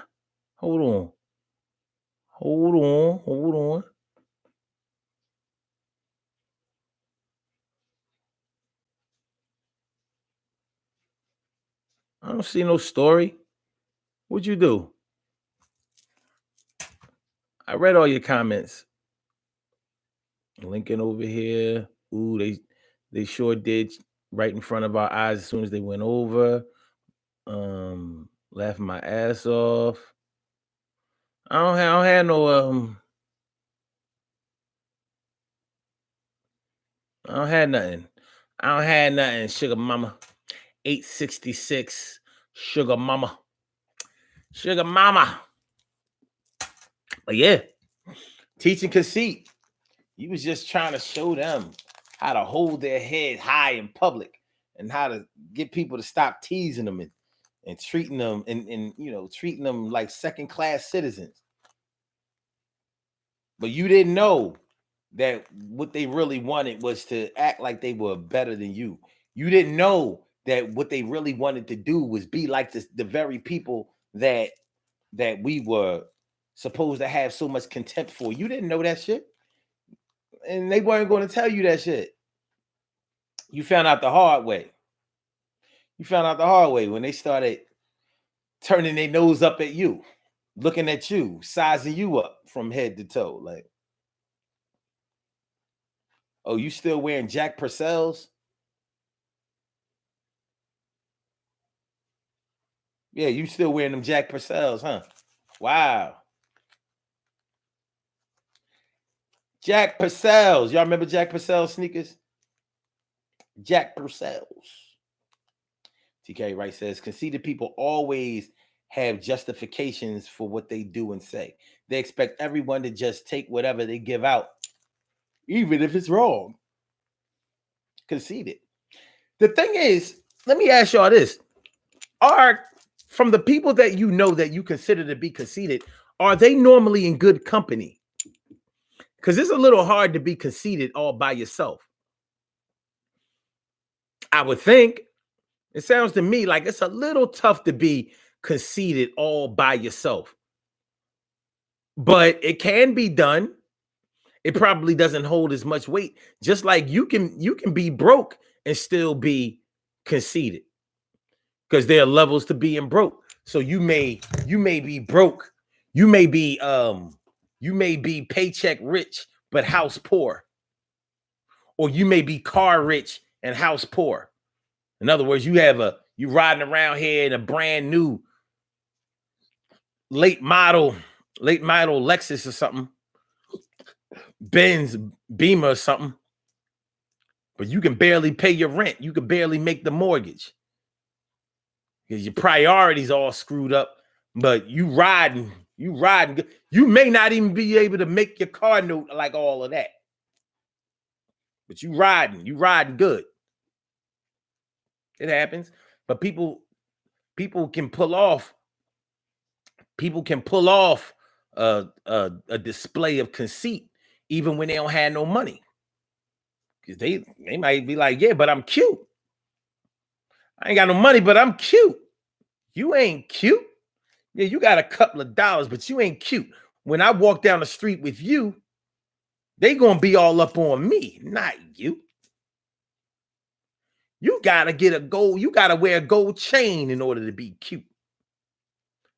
Hold on. I don't see no story. What'd you do? I read all your comments. Lincoln over here. Ooh, they sure did right in front of our eyes as soon as they went over. Laughing my ass off. I don't have no I don't have nothing. Sugar Mama. 866. Sugar Mama. But yeah. Teaching conceit. You was just trying to show them how to hold their head high in public and how to get people to stop teasing them and treating them and treating them like second-class citizens. But you didn't know that what they really wanted was to act like they were better than you. You didn't know that what they really wanted to do was be like the very people that we were supposed to have so much contempt for. You didn't know that shit. And they weren't going to tell you that shit. You found out the hard way. When they started turning their nose up at you, looking at you, sizing you up from head to toe. Like, oh, you still wearing Jack Purcells? Yeah, you still wearing them Jack Purcells, huh? Wow. Jack Purcells. Y'all remember Jack Purcell sneakers? Jack Purcells. TK Wright says, conceited people always have justifications for what they do and say. They expect everyone to just take whatever they give out, even if it's wrong. Conceited. The thing is, let me ask y'all this. From the people that you know that you consider to be conceited, are they normally in good company? Because it's a little hard to be conceited all by yourself. I would think. It sounds to me like it's a little tough to be conceited all by yourself. But it can be done. It probably doesn't hold as much weight. Just like you can be broke and still be conceited. Because there are levels to being broke. So you may be broke. You may be paycheck rich but house poor. Or you may be car rich and house poor. In other words, you riding around here in a brand new late model Lexus or something. Benz, Beamer or something, but you can barely pay your rent. You can barely make the mortgage because your priorities all screwed up. But you riding. You may not even be able to make your car note like all of that. But you riding good. It happens. But people can pull off. People can pull off a display of conceit even when they don't have no money. Because they might be like, yeah, but I'm cute. I ain't got no money, but I'm cute. You ain't cute. Yeah, you got a couple of dollars, but you ain't cute. When I walk down the street with you, they gonna be all up on me, not you. You gotta get a gold, you gotta wear a gold chain in order to be cute,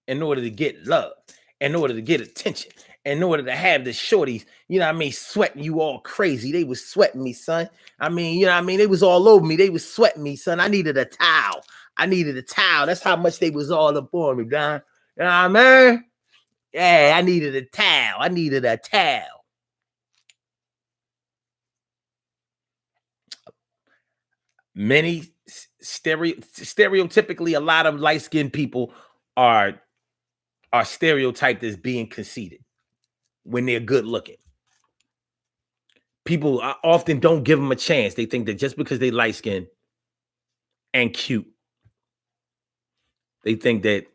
in order to get love, in order to get attention, in order to have the shorties, you know what I mean, sweating you all crazy. They was sweating me, son. I mean, you know what I mean? They was all over me. They was sweating me, son. I needed a towel. That's how much they was all up on me, Don. You know what I mean? Yeah, I needed a towel. Many stereotypically, a lot of light-skinned people are stereotyped as being conceited when they're good looking. People often don't give them a chance. They think that just because they light-skinned and cute, they think that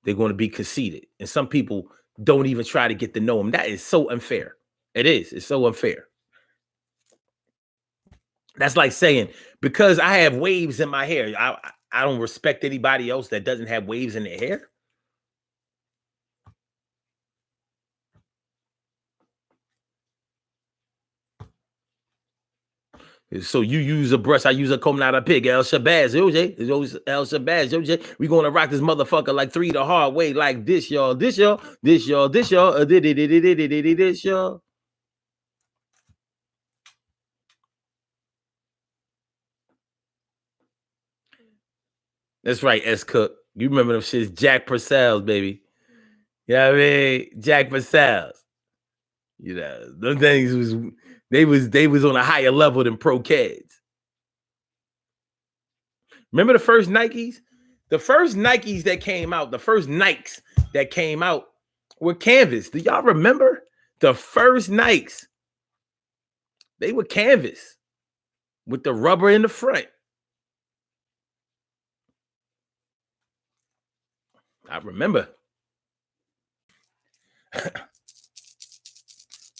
they're going to be conceited. And some people don't even try to get to know them. That is so unfair. It is. It's so unfair. That's like saying, because I have waves in my hair, I don't respect anybody else that doesn't have waves in their hair. So you use a brush, I use a comb, not a pig. El Shabazz, OJ. El Shabazz, OJ. We gonna rock this motherfucker like 3 the hard way, like this, y'all. This, y'all. This, y'all. This, y'all. This, y'all. That's right, S. Cook. You remember them shits, Jack Purcell's, baby. You know what I mean? Jack Purcell's. You know, them things was on a higher level than Pro Kids. Remember the first Nikes? The first Nikes that came out, the first Nikes that came out were canvas. Do y'all remember the first Nikes? They were canvas with the rubber in the front. I remember.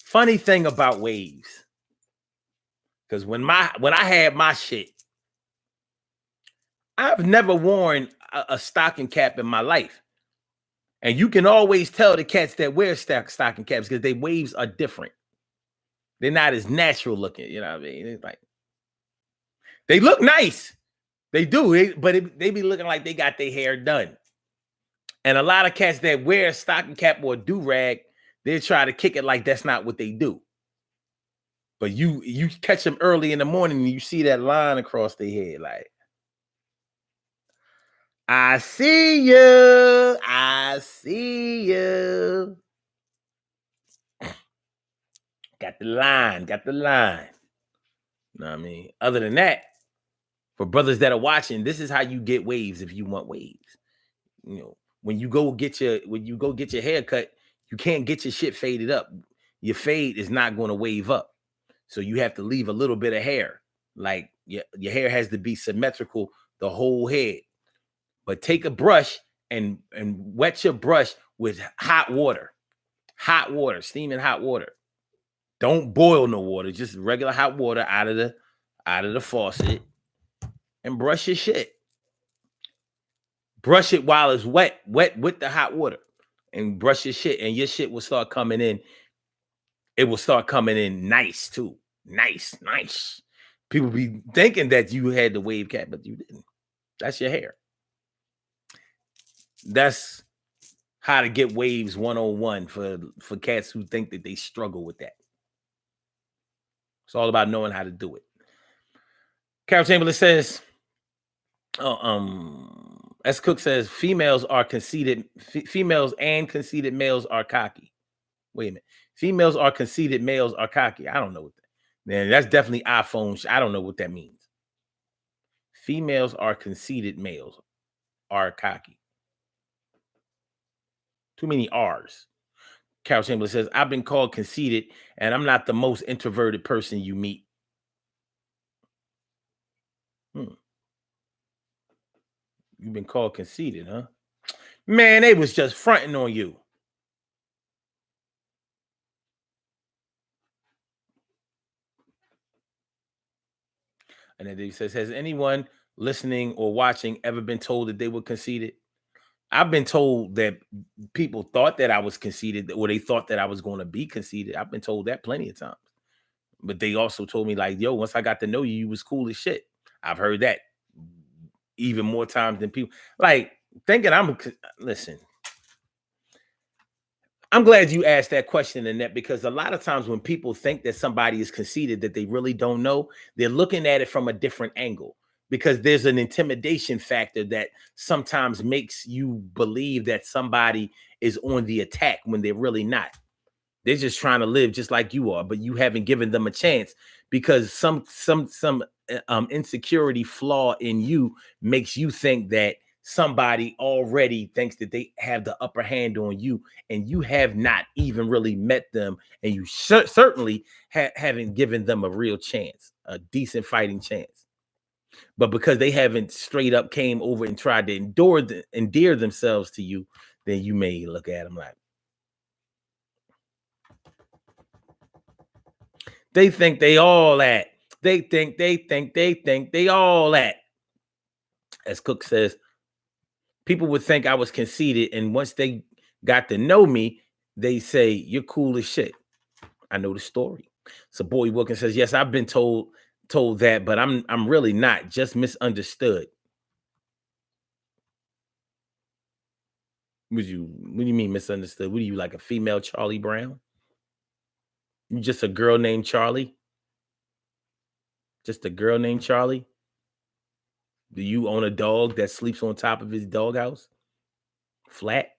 Funny thing about waves, because when I had my shit, I've never worn a stocking cap in my life. And you can always tell the cats that wear stocking caps because their waves are different. They're not as natural looking, you know what I mean? It's like, they look nice. They do, but they be looking like they got their hair done. And a lot of cats that wear a stocking cap or a do-rag, they try to kick it like that's not what they do. But you catch them early in the morning and you see that line across their head, like, I see you. I see you. Got the line. You know what I mean? Other than that, for brothers that are watching, this is how you get waves if you want waves. You know, when you go get your hair cut, you can't get your shit faded up. Your fade is not going to wave up. So you have to leave a little bit of hair. Like your hair has to be symmetrical, the whole head. But take a brush and wet your brush with hot water. Steaming hot water. Don't boil no water, just regular hot water out of the faucet, and brush your shit. Brush it while it's wet with the hot water, and brush your shit, and your shit will start coming in. It will start coming in nice too. Nice. People be thinking that you had the wave cap, but you didn't. That's your hair. That's how to get waves 101 for cats who think that they struggle with that. It's all about knowing how to do it. Carol Chamberlain says, S. Cook says, females are conceited. Females and conceited males are cocky. Wait a minute. Females are conceited, males are cocky. I don't know what that. Man, that's definitely iPhone. I don't know what that means. Females are conceited, males are cocky. Too many R's. Carol Chamberlain says, I've been called conceited, and I'm not the most introverted person you meet. Hmm. You've been called conceited, huh? Man, they was just fronting on you. And then he says, has anyone listening or watching ever been told that they were conceited? I've been told that people thought that I was conceited, or they thought that I was going to be conceited. I've been told that plenty of times. But they also told me, like, yo, once I got to know you, you was cool as shit. I've heard that even more times than people. Like, thinking listen, I'm glad you asked that question, Annette, because a lot of times when people think that somebody is conceited that they really don't know, they're looking at it from a different angle, because there's an intimidation factor that sometimes makes you believe that somebody is on the attack when they're really not. They're just trying to live just like you are, but you haven't given them a chance because some insecurity flaw in you makes you think that somebody already thinks that they have the upper hand on you, and you have not even really met them, and you certainly haven't given them a real chance, a decent fighting chance. But because they haven't straight up came over and tried to endear themselves to you, then you may look at them like, they think they all that. They think they all that. As Cook says, people would think I was conceited, and once they got to know me, they say, you're cool as shit. I know the story. So Boy Wilkins says, yes, I've been told that, but I'm really not, just misunderstood. What do you mean misunderstood? What are you, like a female Charlie Brown? You just a girl named Charlie? Just a girl named Charlie? Do you own a dog that sleeps on top of his doghouse? Flat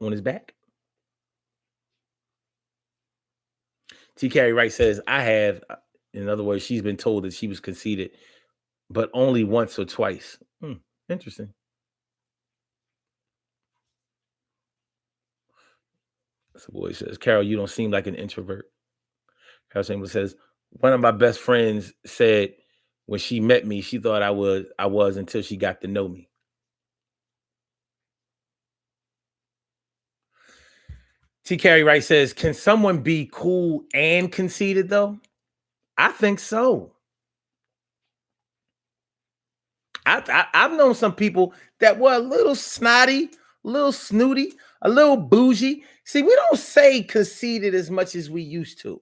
on his back? T. Carey Wright says, I have. In other words, she's been told that she was conceited, but only once or twice. Interesting. So boy says, Carol, you don't seem like an introvert. Carol Chamberlain says, one of my best friends said when she met me, she thought I was until she got to know me. T. Carey Wright says, can someone be cool and conceited though? I think so. I've known some people that were a little snotty, a little snooty, a little bougie. See, we don't say conceited as much as we used to.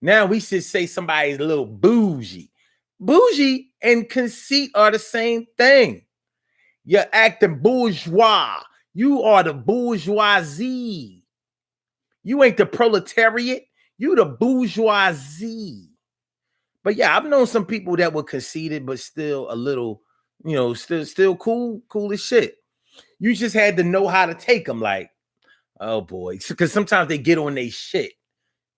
Now we should say somebody's a little bougie. Bougie and conceit are the same thing. You're acting bourgeois. You are the bourgeoisie. You ain't the proletariat. You the bourgeoisie. But yeah, I've known some people that were conceited, but still a little, still cool as shit. You just had to know how to take them. Like, oh boy, because sometimes they get on their shit.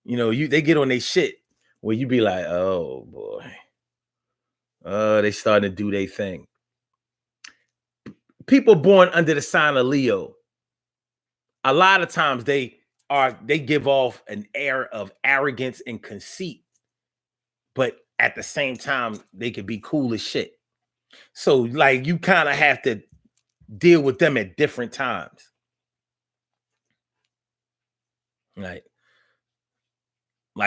They get on their shit where you be like, oh boy, they starting to do their thing. People born under the sign of Leo, a lot of times they give off an air of arrogance and conceit, but at the same time they could be cool as shit. So like you kind of have to deal with them at different times. Like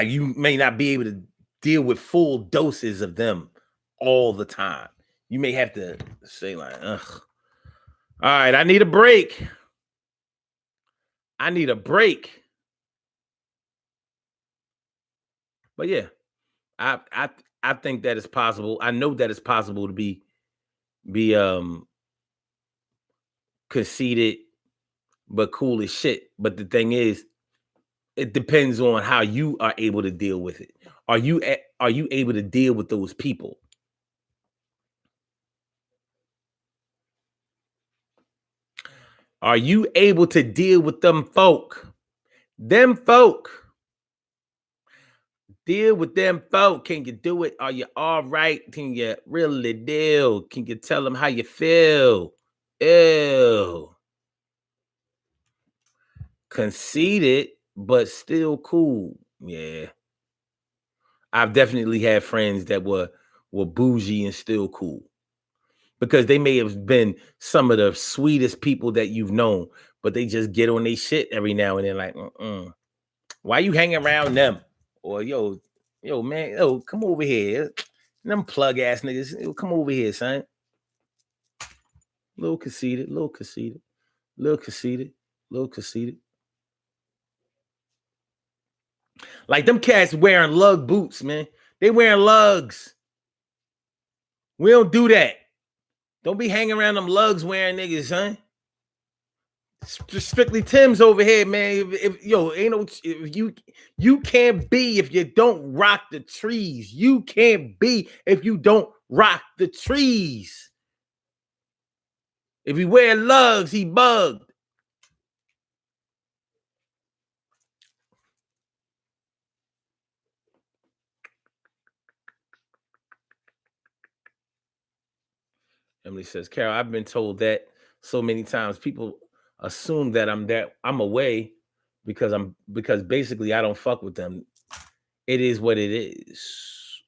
you may not be able to deal with full doses of them all the time. You may have to say like, ugh. All right, I need a break. I need a break. But yeah, I think that it's possible. I know that it's possible to be conceited but cool as shit. But the thing is, it depends on how you are able to deal with it. Are you able to deal with those people? Are you able to deal with them folk Them folk. Deal with them folk. Can you do it? Are you all right? Can you really deal? Can you tell them how you feel? Ew. Conceited, but still cool. Yeah. I've definitely had friends that were bougie and still cool because they may have been some of the sweetest people that you've known, but they just get on their shit every now and then, like, why you hanging around them? Or yo, man, come over here. Them plug ass niggas, come over here, son. Little conceited, little conceited, little conceited, little conceited. Like them cats wearing lug boots, man. They wearing lugs. We don't do that. Don't be hanging around them lugs wearing niggas, son. Strictly Tim's over here, man. Ain't no if you can't be if you don't rock the trees. You can't be if you don't rock the trees. If he wear lugs, he bugged. Emily says, Carol, I've been told that so many times. People assume that I'm away because basically I don't fuck with them. It is what it is.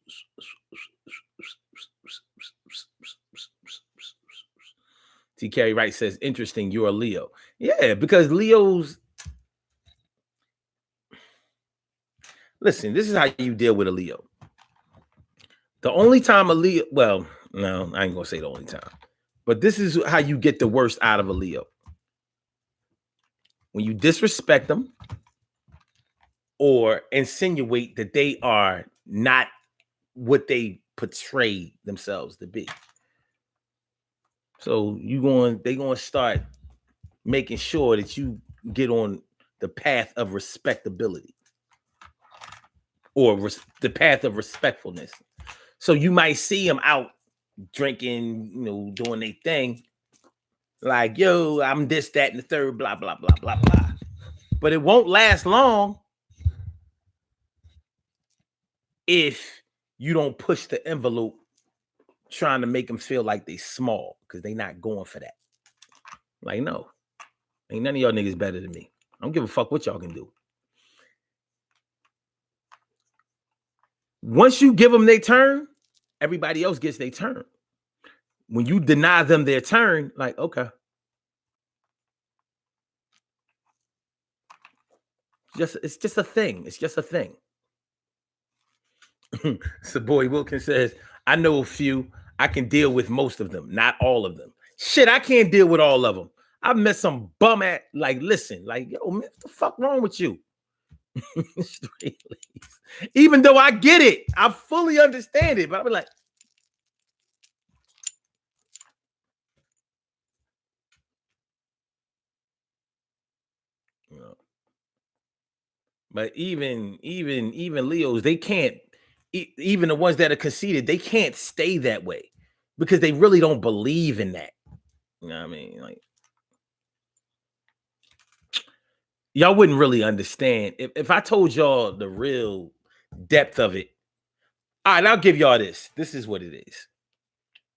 T. Carey Wright says, interesting, you're a Leo. Yeah, because Leos. Listen, this is how you deal with a Leo. The only time a Leo, well, no, I ain't gonna say the only time, but this is how you get the worst out of a Leo. When you disrespect them or insinuate that they are not what they portray themselves to be. So they going to start making sure that you get on the path of respectability or the path of respectfulness. So you might see them out drinking, doing their thing. Like, yo, I'm this, that, and the third, blah, blah, blah, blah, blah. But it won't last long if you don't push the envelope trying to make them feel like they small because they not going for that. Like, no. Ain't none of y'all niggas better than me. I don't give a fuck what y'all can do. Once you give them their turn, everybody else gets their turn. When you deny them their turn, like, okay. It's just a thing. It's just a thing. So boy Wilkins says, I know a few. I can deal with most of them, not all of them. Shit, I can't deal with all of them. I've met some bum at, like, listen, like, yo, man, what the fuck wrong with you? Even though I get it, I fully understand it, but I'll be like, but even Leos, they can't, even the ones that are conceited, they can't stay that way because they really don't believe in that. You know what I mean? Like, y'all wouldn't really understand if I told y'all the real depth of it. All right, I'll give y'all this. This is what it is.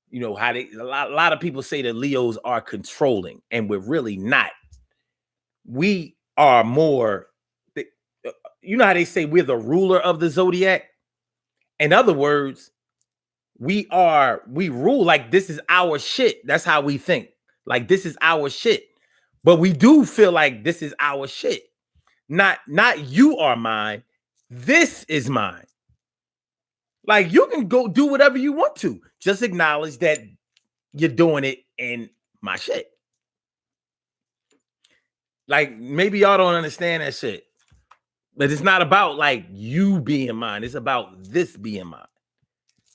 You know how a lot of people say that Leos are controlling, and we're really not. We are more. You know how they say we're the ruler of the zodiac. In other words, we rule like this is our shit. That's how we think. Like this is our shit. But we do feel like this is our shit. Not you are mine. This is mine. Like you can go do whatever you want to. Just acknowledge that you're doing it in my shit. Like maybe y'all don't understand that shit. But it's not about like you being mine. It's about this being mine.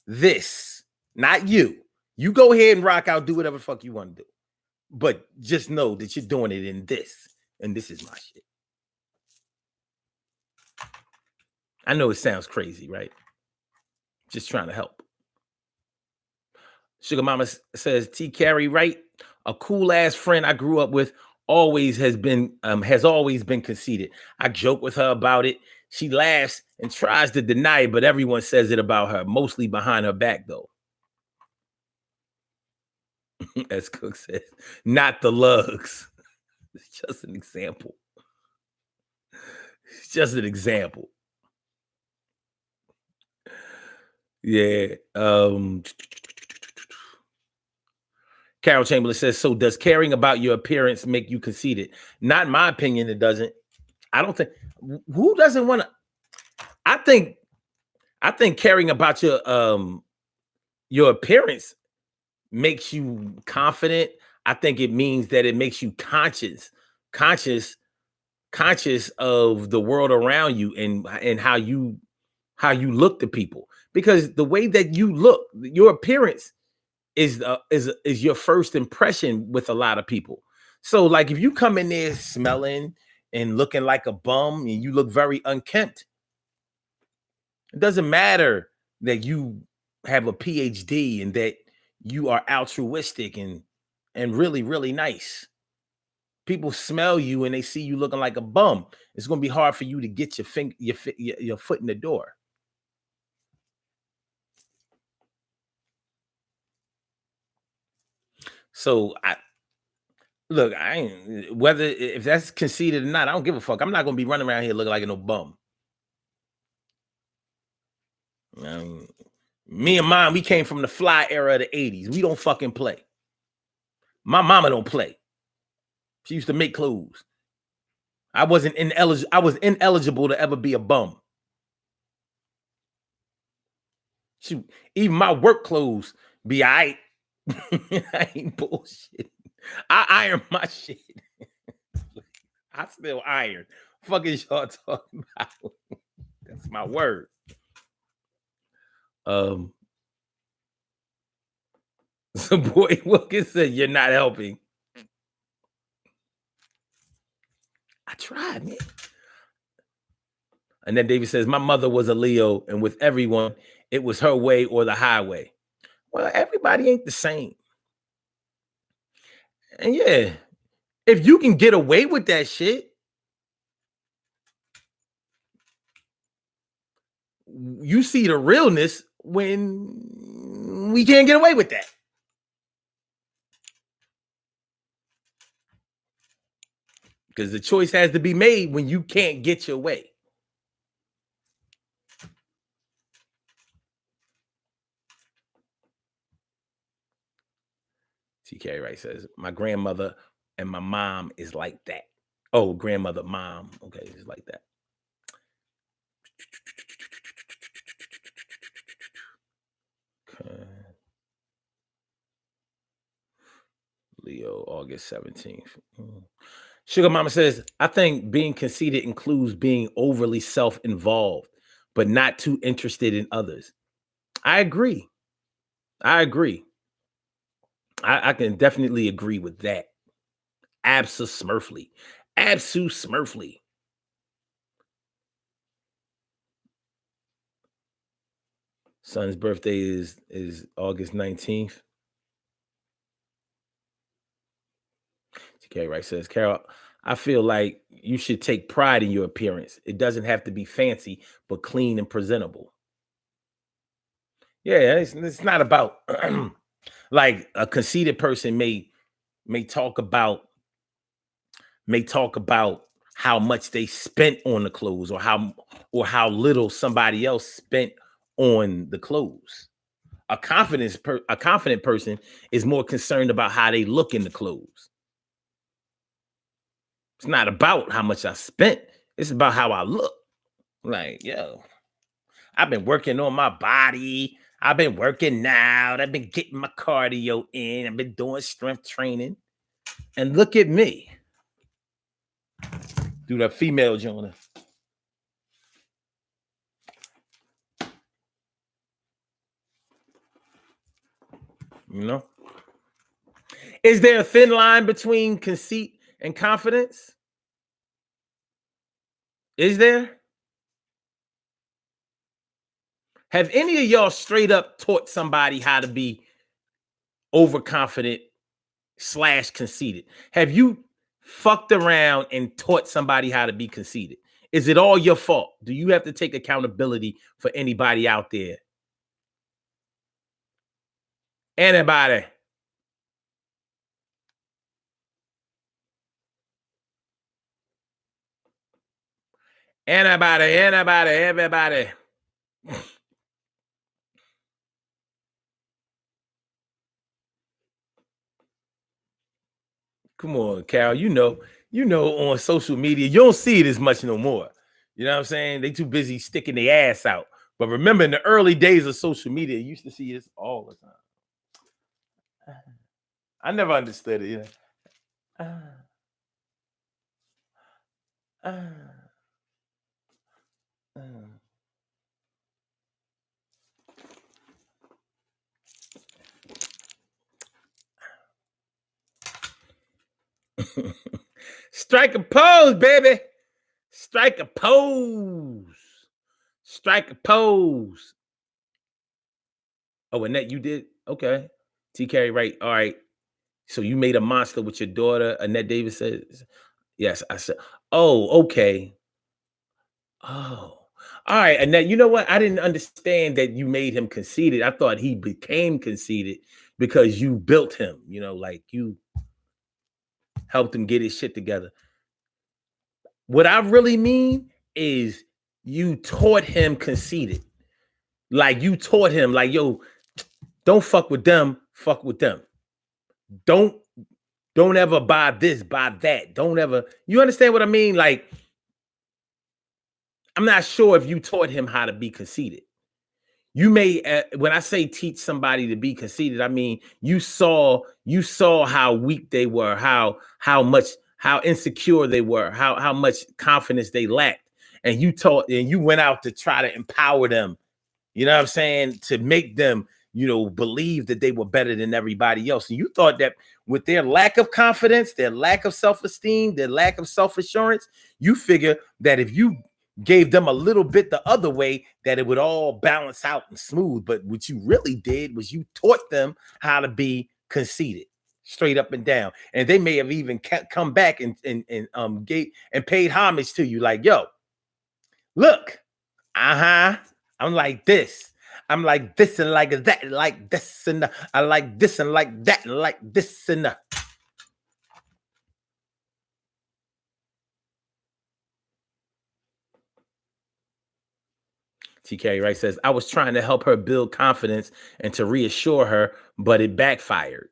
This, not you. You go ahead and rock out, do whatever the fuck you want to do. But just know that you're doing it in this. And this is my shit. I know it sounds crazy, right? Just trying to help. Sugar Mama says, T. Carey Wright, a cool ass friend I grew up with, has always been conceited. I joke with her about it. She laughs and tries to deny it, but everyone says it about her, mostly behind her back, though. As Cook says, not the lugs. It's just an example. It's just an example. Yeah. Carol Chamberlain says, so does caring about your appearance make you conceited? Not in my opinion, it doesn't. I don't think, who doesn't want to, I think caring about your appearance makes you confident. I think it means that it makes you conscious of the world around you and how you look to people. Because the way that you look, your appearance is your first impression with a lot of people. So like if you come in there smelling and looking like a bum and you look very unkempt, it doesn't matter that you have a PhD and that you are altruistic and really, really nice. People smell you and they see you looking like a bum. It's going to be hard for you to get your foot in the door. So I ain't, whether if that's conceited or not, I don't give a fuck. I'm not going to be running around here looking like no bum. Me and mine, we came from the fly era of the 80s. We don't fucking play. My mama don't play. She used to make clothes. I was ineligible to ever be a bum. Shoot, even my work clothes be all right. I ain't bullshit. I iron my shit. I still iron. Fuck is y'all talking about? That's my word. So boy Wilkins said, you're not helping. I tried, man. And then David says, my mother was a Leo, and with everyone, it was her way or the highway. Well, everybody ain't the same. And yeah, if you can get away with that shit, you see the realness when we can't get away with that. Because the choice has to be made when you can't get your way. TK Wright says, my grandmother and my mom is like that. Oh, grandmother, mom. Okay, it's like that. Okay. Leo, August 17th. Sugar Mama says, I think being conceited includes being overly self-involved, but not too interested in others. I agree. I can definitely agree with that. Abso-smurfly. Abso-smurfly. Son's birthday is August 19th. TK Wright says, Carol, I feel like you should take pride in your appearance. It doesn't have to be fancy, but clean and presentable. Yeah, it's not about like a conceited person may talk about how much they spent on the clothes or how little somebody else spent on the clothes. A confident person is more concerned about how they look in the clothes. It's not about how much I spent. It's about how I look. Like, yo, I've been working on my body. I've been working out. I've been getting my cardio in. I've been doing strength training. And look at me. Do the female Jonah. You know? Is there a thin line between conceit and confidence? Is there? Have any of y'all straight up taught somebody how to be overconfident / conceited? Have you fucked around and taught somebody how to be conceited? Is it all your fault? Do you have to take accountability for anybody out there? Anybody? Everybody. Come on, Cal. On social media, you don't see it as much no more. You know what I'm saying? They too busy sticking their ass out. But remember, in the early days of social media, you used to see this all the time. I never understood it. You know? Strike a pose, baby. Strike a pose. Strike a pose. Oh, Annette, you did? Okay. T. Carey, right. All right. So you made a monster with your daughter, Annette Davis says. Yes, I said, oh, okay. Oh, all right. Annette, you know what? I didn't understand that you made him conceited. I thought he became conceited because you built him, like you helped him get his shit together. What I really mean is you taught him conceited. Like you taught him, like, yo, don't fuck with them, fuck with them. Don't ever buy this, buy that. Don't ever, you understand what I mean? Like, I'm not sure if you taught him how to be conceited. You may, when I say teach somebody to be conceited, I mean you saw how weak they were, how insecure they were, how much confidence they lacked, and you went out to try to empower them. You know what I'm saying? To make them, believe that they were better than everybody else. And you thought that with their lack of confidence, their lack of self-esteem, their lack of self-assurance, you figure that if you gave them a little bit the other way, that it would all balance out and smooth. But what you really did was you taught them how to be conceited, straight up and down. And they may have even come back and paid homage to you, like, yo, look, I'm like this. I'm like this and like that, like this and I like this and like that, and like this and TK Wright says, I was trying to help her build confidence and to reassure her, but it backfired.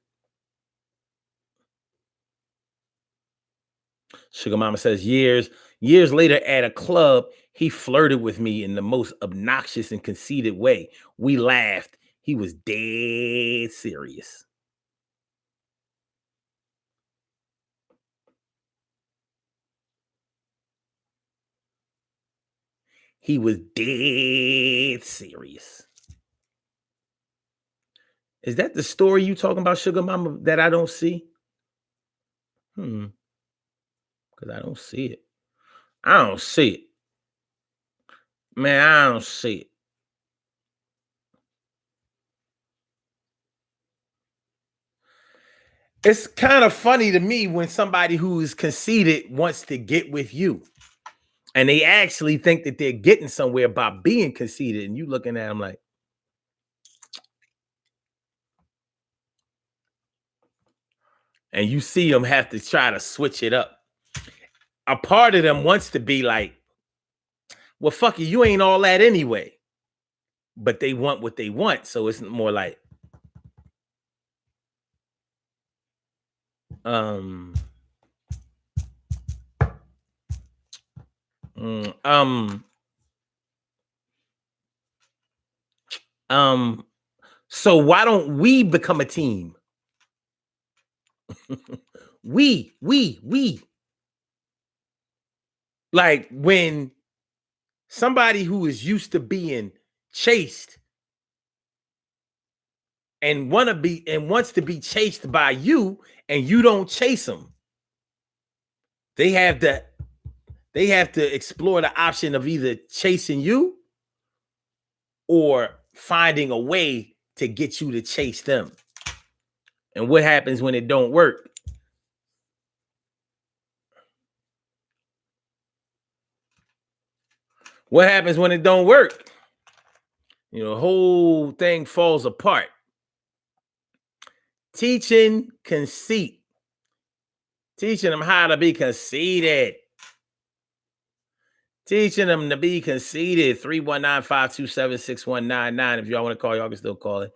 Sugar Mama says, years later at a club, he flirted with me in the most obnoxious and conceited way. We laughed. He was dead serious. He was dead serious. Is that the story you talking about, Sugar Mama, that I don't see? Because I don't see it. I don't see it. Man, I don't see it. It's kind of funny to me when somebody who is conceited wants to get with you. And they actually think that they're getting somewhere by being conceited. And you looking at them like, and you see them have to try to switch it up. A part of them wants to be like, well, fuck you ain't all that anyway. But they want what they want. So it's more like, so why don't we become a team? we like when somebody who is used to being chased and wants to be chased by you, and you don't chase them, they have to explore the option of either chasing you or finding a way to get you to chase them. And what happens when it don't work? What happens when it don't work? The whole thing falls apart. Teaching conceit. Teaching them how to be conceited. Teaching them to be conceited. 319-527-6199. If y'all want to call, y'all can still call it.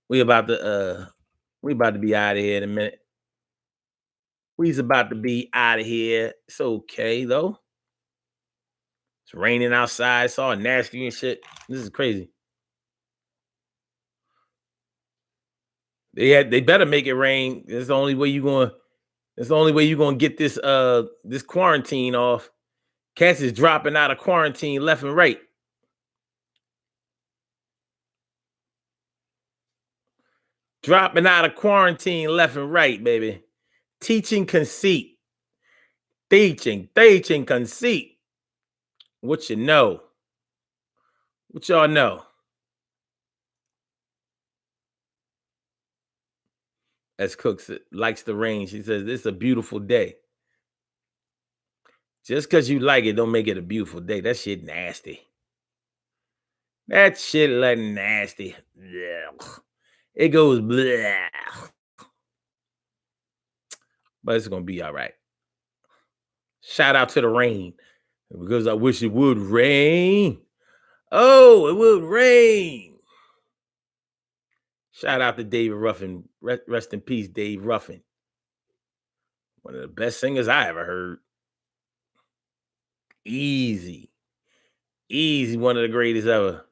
We about to be out of here in a minute. We's about to be out of here. It's okay though. It's raining outside. It's all nasty and shit. This is crazy. They better make it rain. That's the only way you're gonna get this quarantine off. Cats is dropping out of quarantine left and right. Dropping out of quarantine left and right, baby. Teaching conceit. Teaching conceit. What you know? What y'all know? As Cook likes the rain, she says, "This is a beautiful day." Just because you like it, don't make it a beautiful day. That shit nasty. That shit like nasty. Blech. It goes bleh. But it's gonna be all right. Shout out to the rain. Because I wish it would rain. Oh, it would rain. Shout out to David Ruffin. Rest in peace, Dave Ruffin. One of the best singers I ever heard. Easy. One of the greatest ever.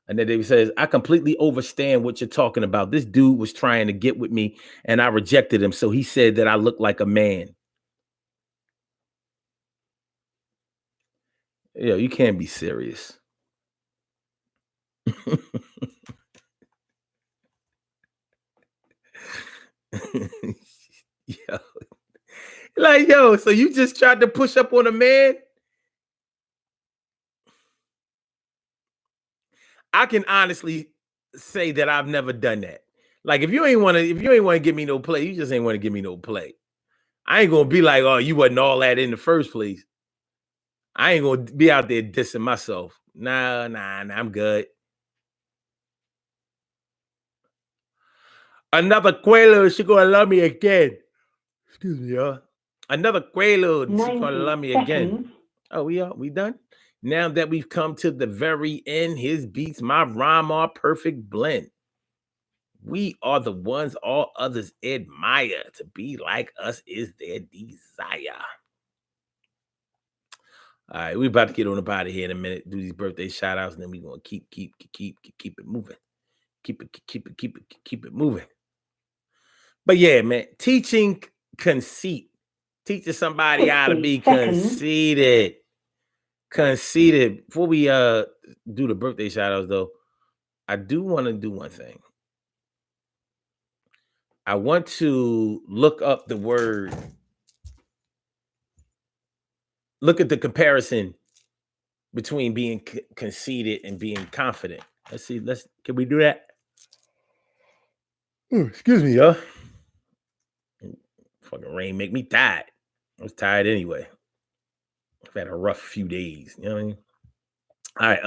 And then David says, "I completely understand what you're talking about. This dude was trying to get with me and I rejected him. So he said that I look like a man." Yo, you can't be serious. Yo. Like, yo, so you just tried to push up on a man? I can honestly say that I've never done that. Like, if you ain't want to give me no play, you just ain't want to give me no play. I ain't gonna be like, "Oh, you wasn't all that in the first place." I ain't gonna be out there dissing myself. Nah, I'm good. Another Quaalude, she gonna love me again. Excuse me, y'all. Another Quaalude, she gonna love me again. Oh, we done? Now that we've come to the very end, his beats, my rhyme are perfect blend. We are the ones all others admire. To be like us is their desire. All right, we about to get on about it here in a minute. Do these birthday shout outs, and then we're gonna keep it moving. Keep it moving. But yeah, man, teaching conceit. Teaching somebody how to be conceited. Conceited. Before we do the birthday shout outs, though, I do want to do one thing. I want to look up the word. Look at the comparison between being conceited and being confident. Let's see. Can we do that? Ooh, excuse me, y'all. Fucking rain make me tired. I was tired anyway. I've had a rough few days. You know what I mean? All right.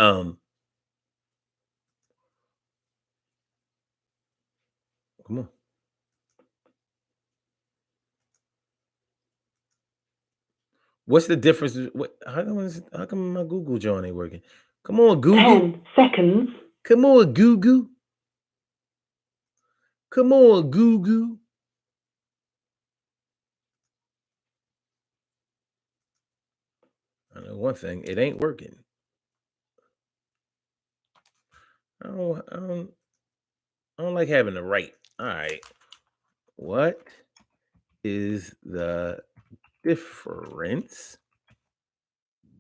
Come on. What's the difference? How come my Google John ain't working? Come on, Google. 10 seconds. Come on, Google. Come on, Google. I know one thing, it ain't working. I don't like having to write. All right. What is the difference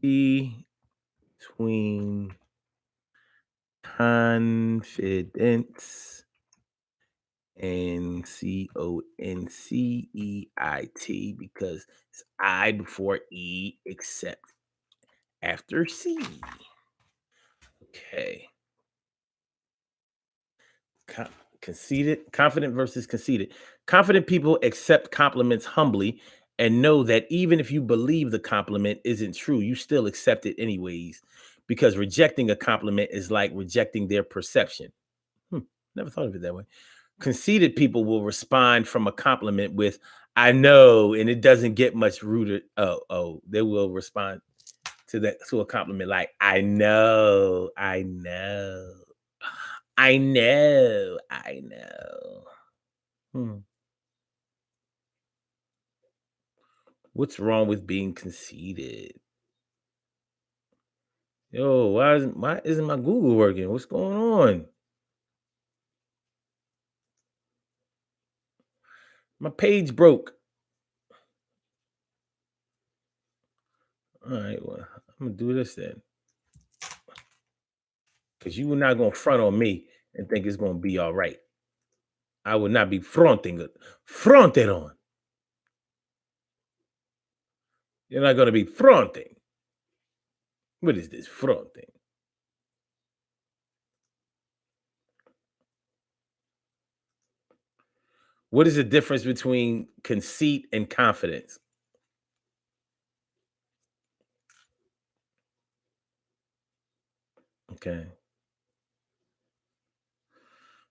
between confidence and conceit? Because it's I before E except after C. Okay. Conceited, confident versus conceited. Confident people accept compliments humbly And know that even if you believe the compliment isn't true, you still accept it anyways, because rejecting a compliment is like rejecting their perception. Hmm, never thought of it that way. Conceited people will respond from a compliment with "I know," and it doesn't get much rooted. They will respond to a compliment like "I know, I know, I know, I know." Hmm. What's wrong with being conceited? Yo, why isn't my Google working? What's going on? My page broke. All right, well, I'm gonna do this then, because you were not gonna front on me and think it's gonna be all right. I will not be fronting it. Fronted on. You're not gonna be fronting. What is this fronting? What is the difference between conceit and confidence? Okay.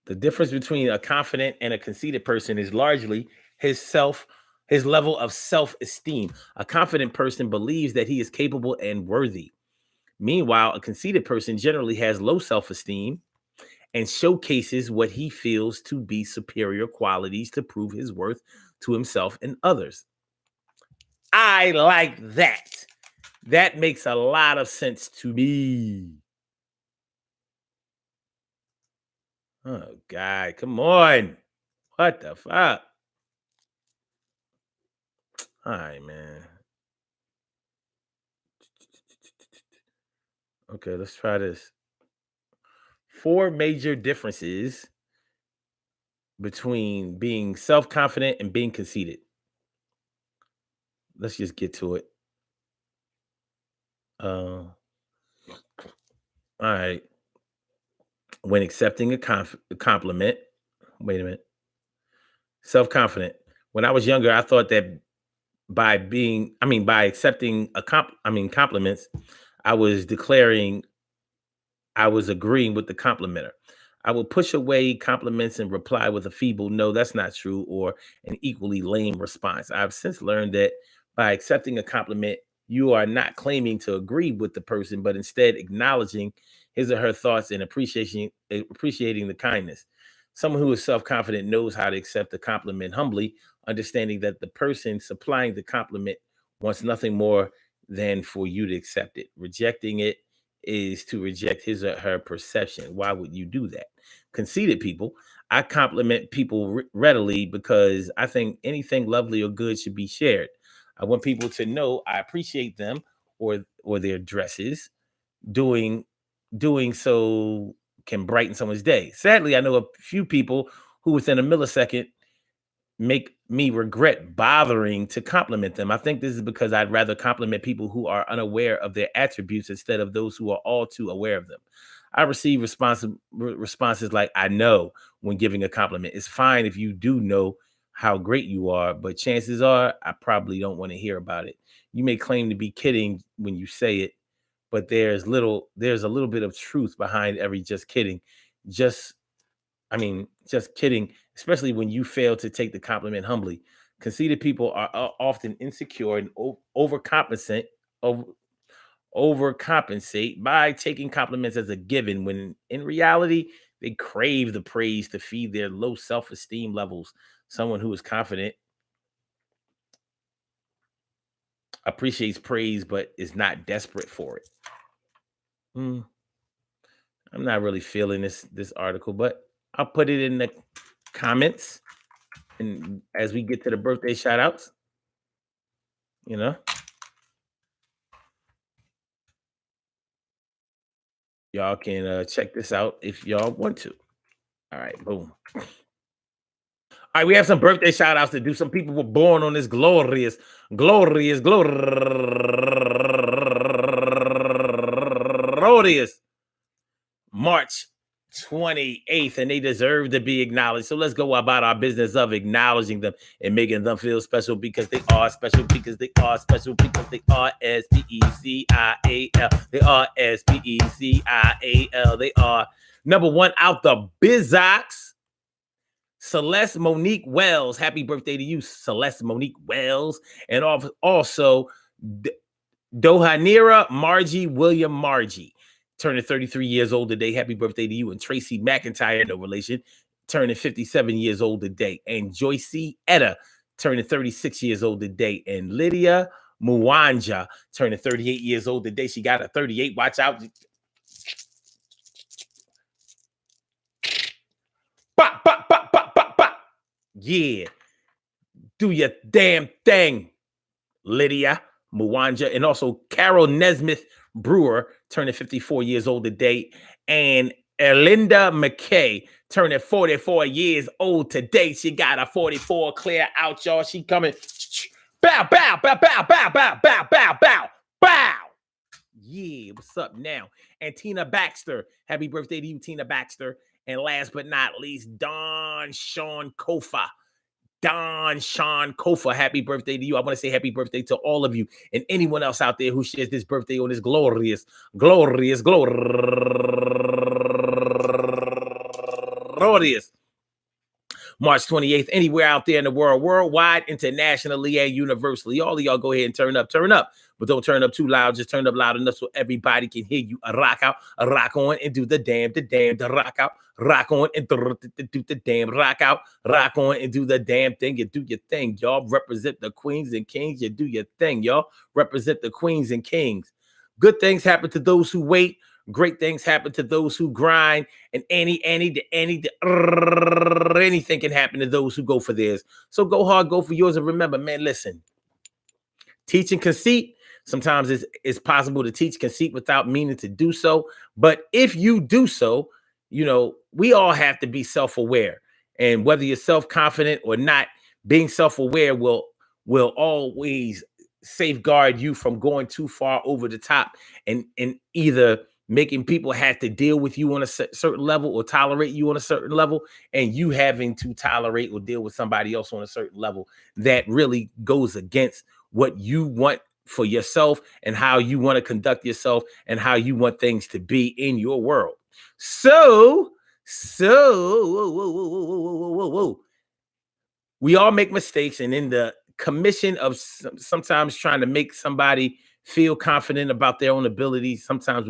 The difference between a confident and a conceited person is largely his self, his level of self-esteem. A confident person believes that he is capable and worthy. Meanwhile, a conceited person generally has low self-esteem and showcases what he feels to be superior qualities to prove his worth to himself and others. I like that. That makes a lot of sense to me. Oh God, come on. What the fuck? All right, man. Okay, let's try this. Four major differences between being self-confident and being conceited. Let's just get to it. All right. When accepting a compliment, wait a minute. Self-confident. When I was younger, I thought that by accepting compliments, I was declaring I was agreeing with the complimenter. I will push away compliments and reply with a feeble, no, that's not true, or an equally lame response. I've since learned that by accepting a compliment, you are not claiming to agree with the person, but instead acknowledging his or her thoughts and appreciating the kindness. Someone who is self confident knows how to accept a compliment humbly, understanding that the person supplying the compliment wants nothing more than for you to accept it. Rejecting it is to reject his or her perception. Why would you do that? Conceited people, I compliment people readily because I think anything lovely or good should be shared. I want people to know I appreciate them or their dresses. Doing doing so can brighten someone's day. Sadly, I know a few people who within a millisecond make me regret bothering to compliment them. I think this is because I'd rather compliment people who are unaware of their attributes instead of those who are all too aware of them. I receive responses like "I know" when giving a compliment. It's fine if you do know how great you are, but chances are I probably don't want to hear about it. You may claim to be kidding when you say it, but there's a little bit of truth behind every just kidding. Just just kidding, especially when you fail to take the compliment humbly. Conceited people are often insecure and over, overcompensate by taking compliments as a given when in reality they crave the praise to feed their low self-esteem levels. Someone who is confident appreciates praise but is not desperate for it. Hmm, I'm not really feeling this article, but I'll put it in the comments and as we get to the birthday shout outs, you know. Y'all can check this out if y'all want to. All right, boom. All right, we have some birthday shout outs to do. Some people were born on this glorious March 28th, and they deserve to be acknowledged. So let's go about our business of acknowledging them and making them feel special because they are special, because they are special, because they are SPECIAL. They are SPECIAL. They are number one out the Bizox. Celeste Monique Wells. Happy birthday to you, Celeste Monique Wells. And also Dohanira Margie William Margie, turning 33 years old today. Happy birthday to you. And Tracy McIntyre, no relation, turning 57 years old today. And Joycey Etta, turning 36 years old today. And Lydia Mwanja, turning 38 years old today. She got a 38. Watch out. Bop, bop, bop, bop, bop, bop. Yeah. Do your damn thing, Lydia Mwanja. And also Carol Nesmith Brewer, turning 54 years old today. And Erlinda McKay, turning 44 years old today. She got a 44 clear out, y'all. She coming. Bow, bow, bow, bow, bow, bow, bow, bow, bow, bow. Yeah, what's up now? And Tina Baxter. Happy birthday to you, Tina Baxter. And last but not least, Don Sean Kofa. Don Sean Kofa, happy birthday to you. I want to say happy birthday to all of you and anyone else out there who shares this birthday on this glorious March 28th, anywhere out there in the world, worldwide, internationally, and universally. All of y'all go ahead and turn up, but don't turn up too loud. Just turn up loud enough so everybody can hear you. Rock out, rock on, and do the rock out, rock on, and do the damn, rock out, rock on, and do the damn thing. You do your thing, y'all. Represent the queens and kings. You do your thing, y'all. Represent the queens and kings. Good things happen to those who wait. Great things happen to those who grind, and anything can happen to those who go for theirs. So go hard, go for yours, and remember, man, listen, teaching conceit, sometimes it's possible to teach conceit without meaning to do so, but if you do so, you know, we all have to be self-aware, and whether you're self-confident or not, being self-aware will always safeguard you from going too far over the top and either making people have to deal with you on a certain level or tolerate you on a certain level, and you having to tolerate or deal with somebody else on a certain level that really goes against what you want for yourself and how you want to conduct yourself and how you want things to be in your world. So we all make mistakes, and in the commission of sometimes trying to make somebody feel confident about their own abilities, sometimes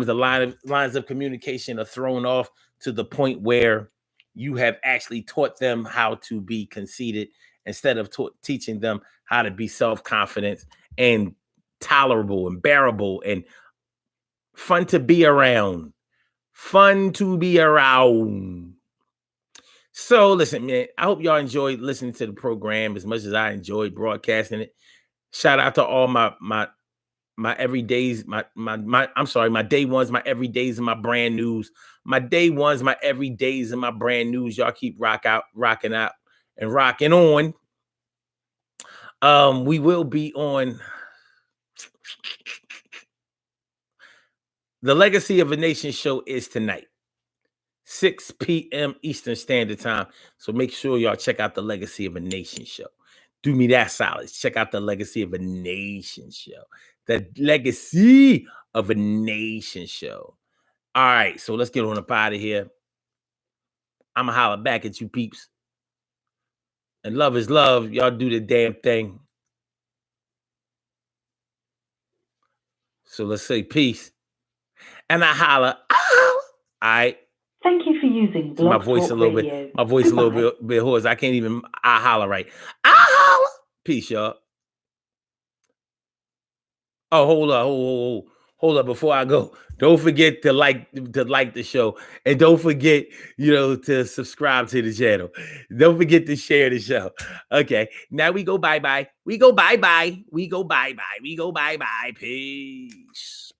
the lines of communication are thrown off to the point where you have actually taught them how to be conceited instead of teaching them how to be self-confident and tolerable and bearable and fun to be around. So listen, man, I hope y'all enjoyed listening to the program as much as I enjoyed broadcasting it. Shout out to all my everydays, my day ones, my everydays, and my brand news. My day ones, my everydays, and my brand news. Y'all keep rocking out, and rocking on. We will be on the Legacy of a Nation show is tonight, 6 p.m. Eastern Standard Time. So make sure y'all check out the Legacy of a Nation show. Do me that solid. Check out the Legacy of a Nation show. The Legacy of a Nation show. All right, so let's get on up out of here. I'm going to holler back at you peeps. And love is love. Y'all do the damn thing. So let's say peace. And I holler. All right. Thank you for using Blog my voice Talk a little Radio. bit. My voice Goodbye. a little bit hoarse. I can't even holler right. I holler. Peace, y'all. Oh, hold up before I go. Don't forget to like the show, and don't forget, to subscribe to the channel. Don't forget to share the show. Okay, now we go bye-bye. We go bye-bye. We go bye-bye. We go bye-bye. Peace.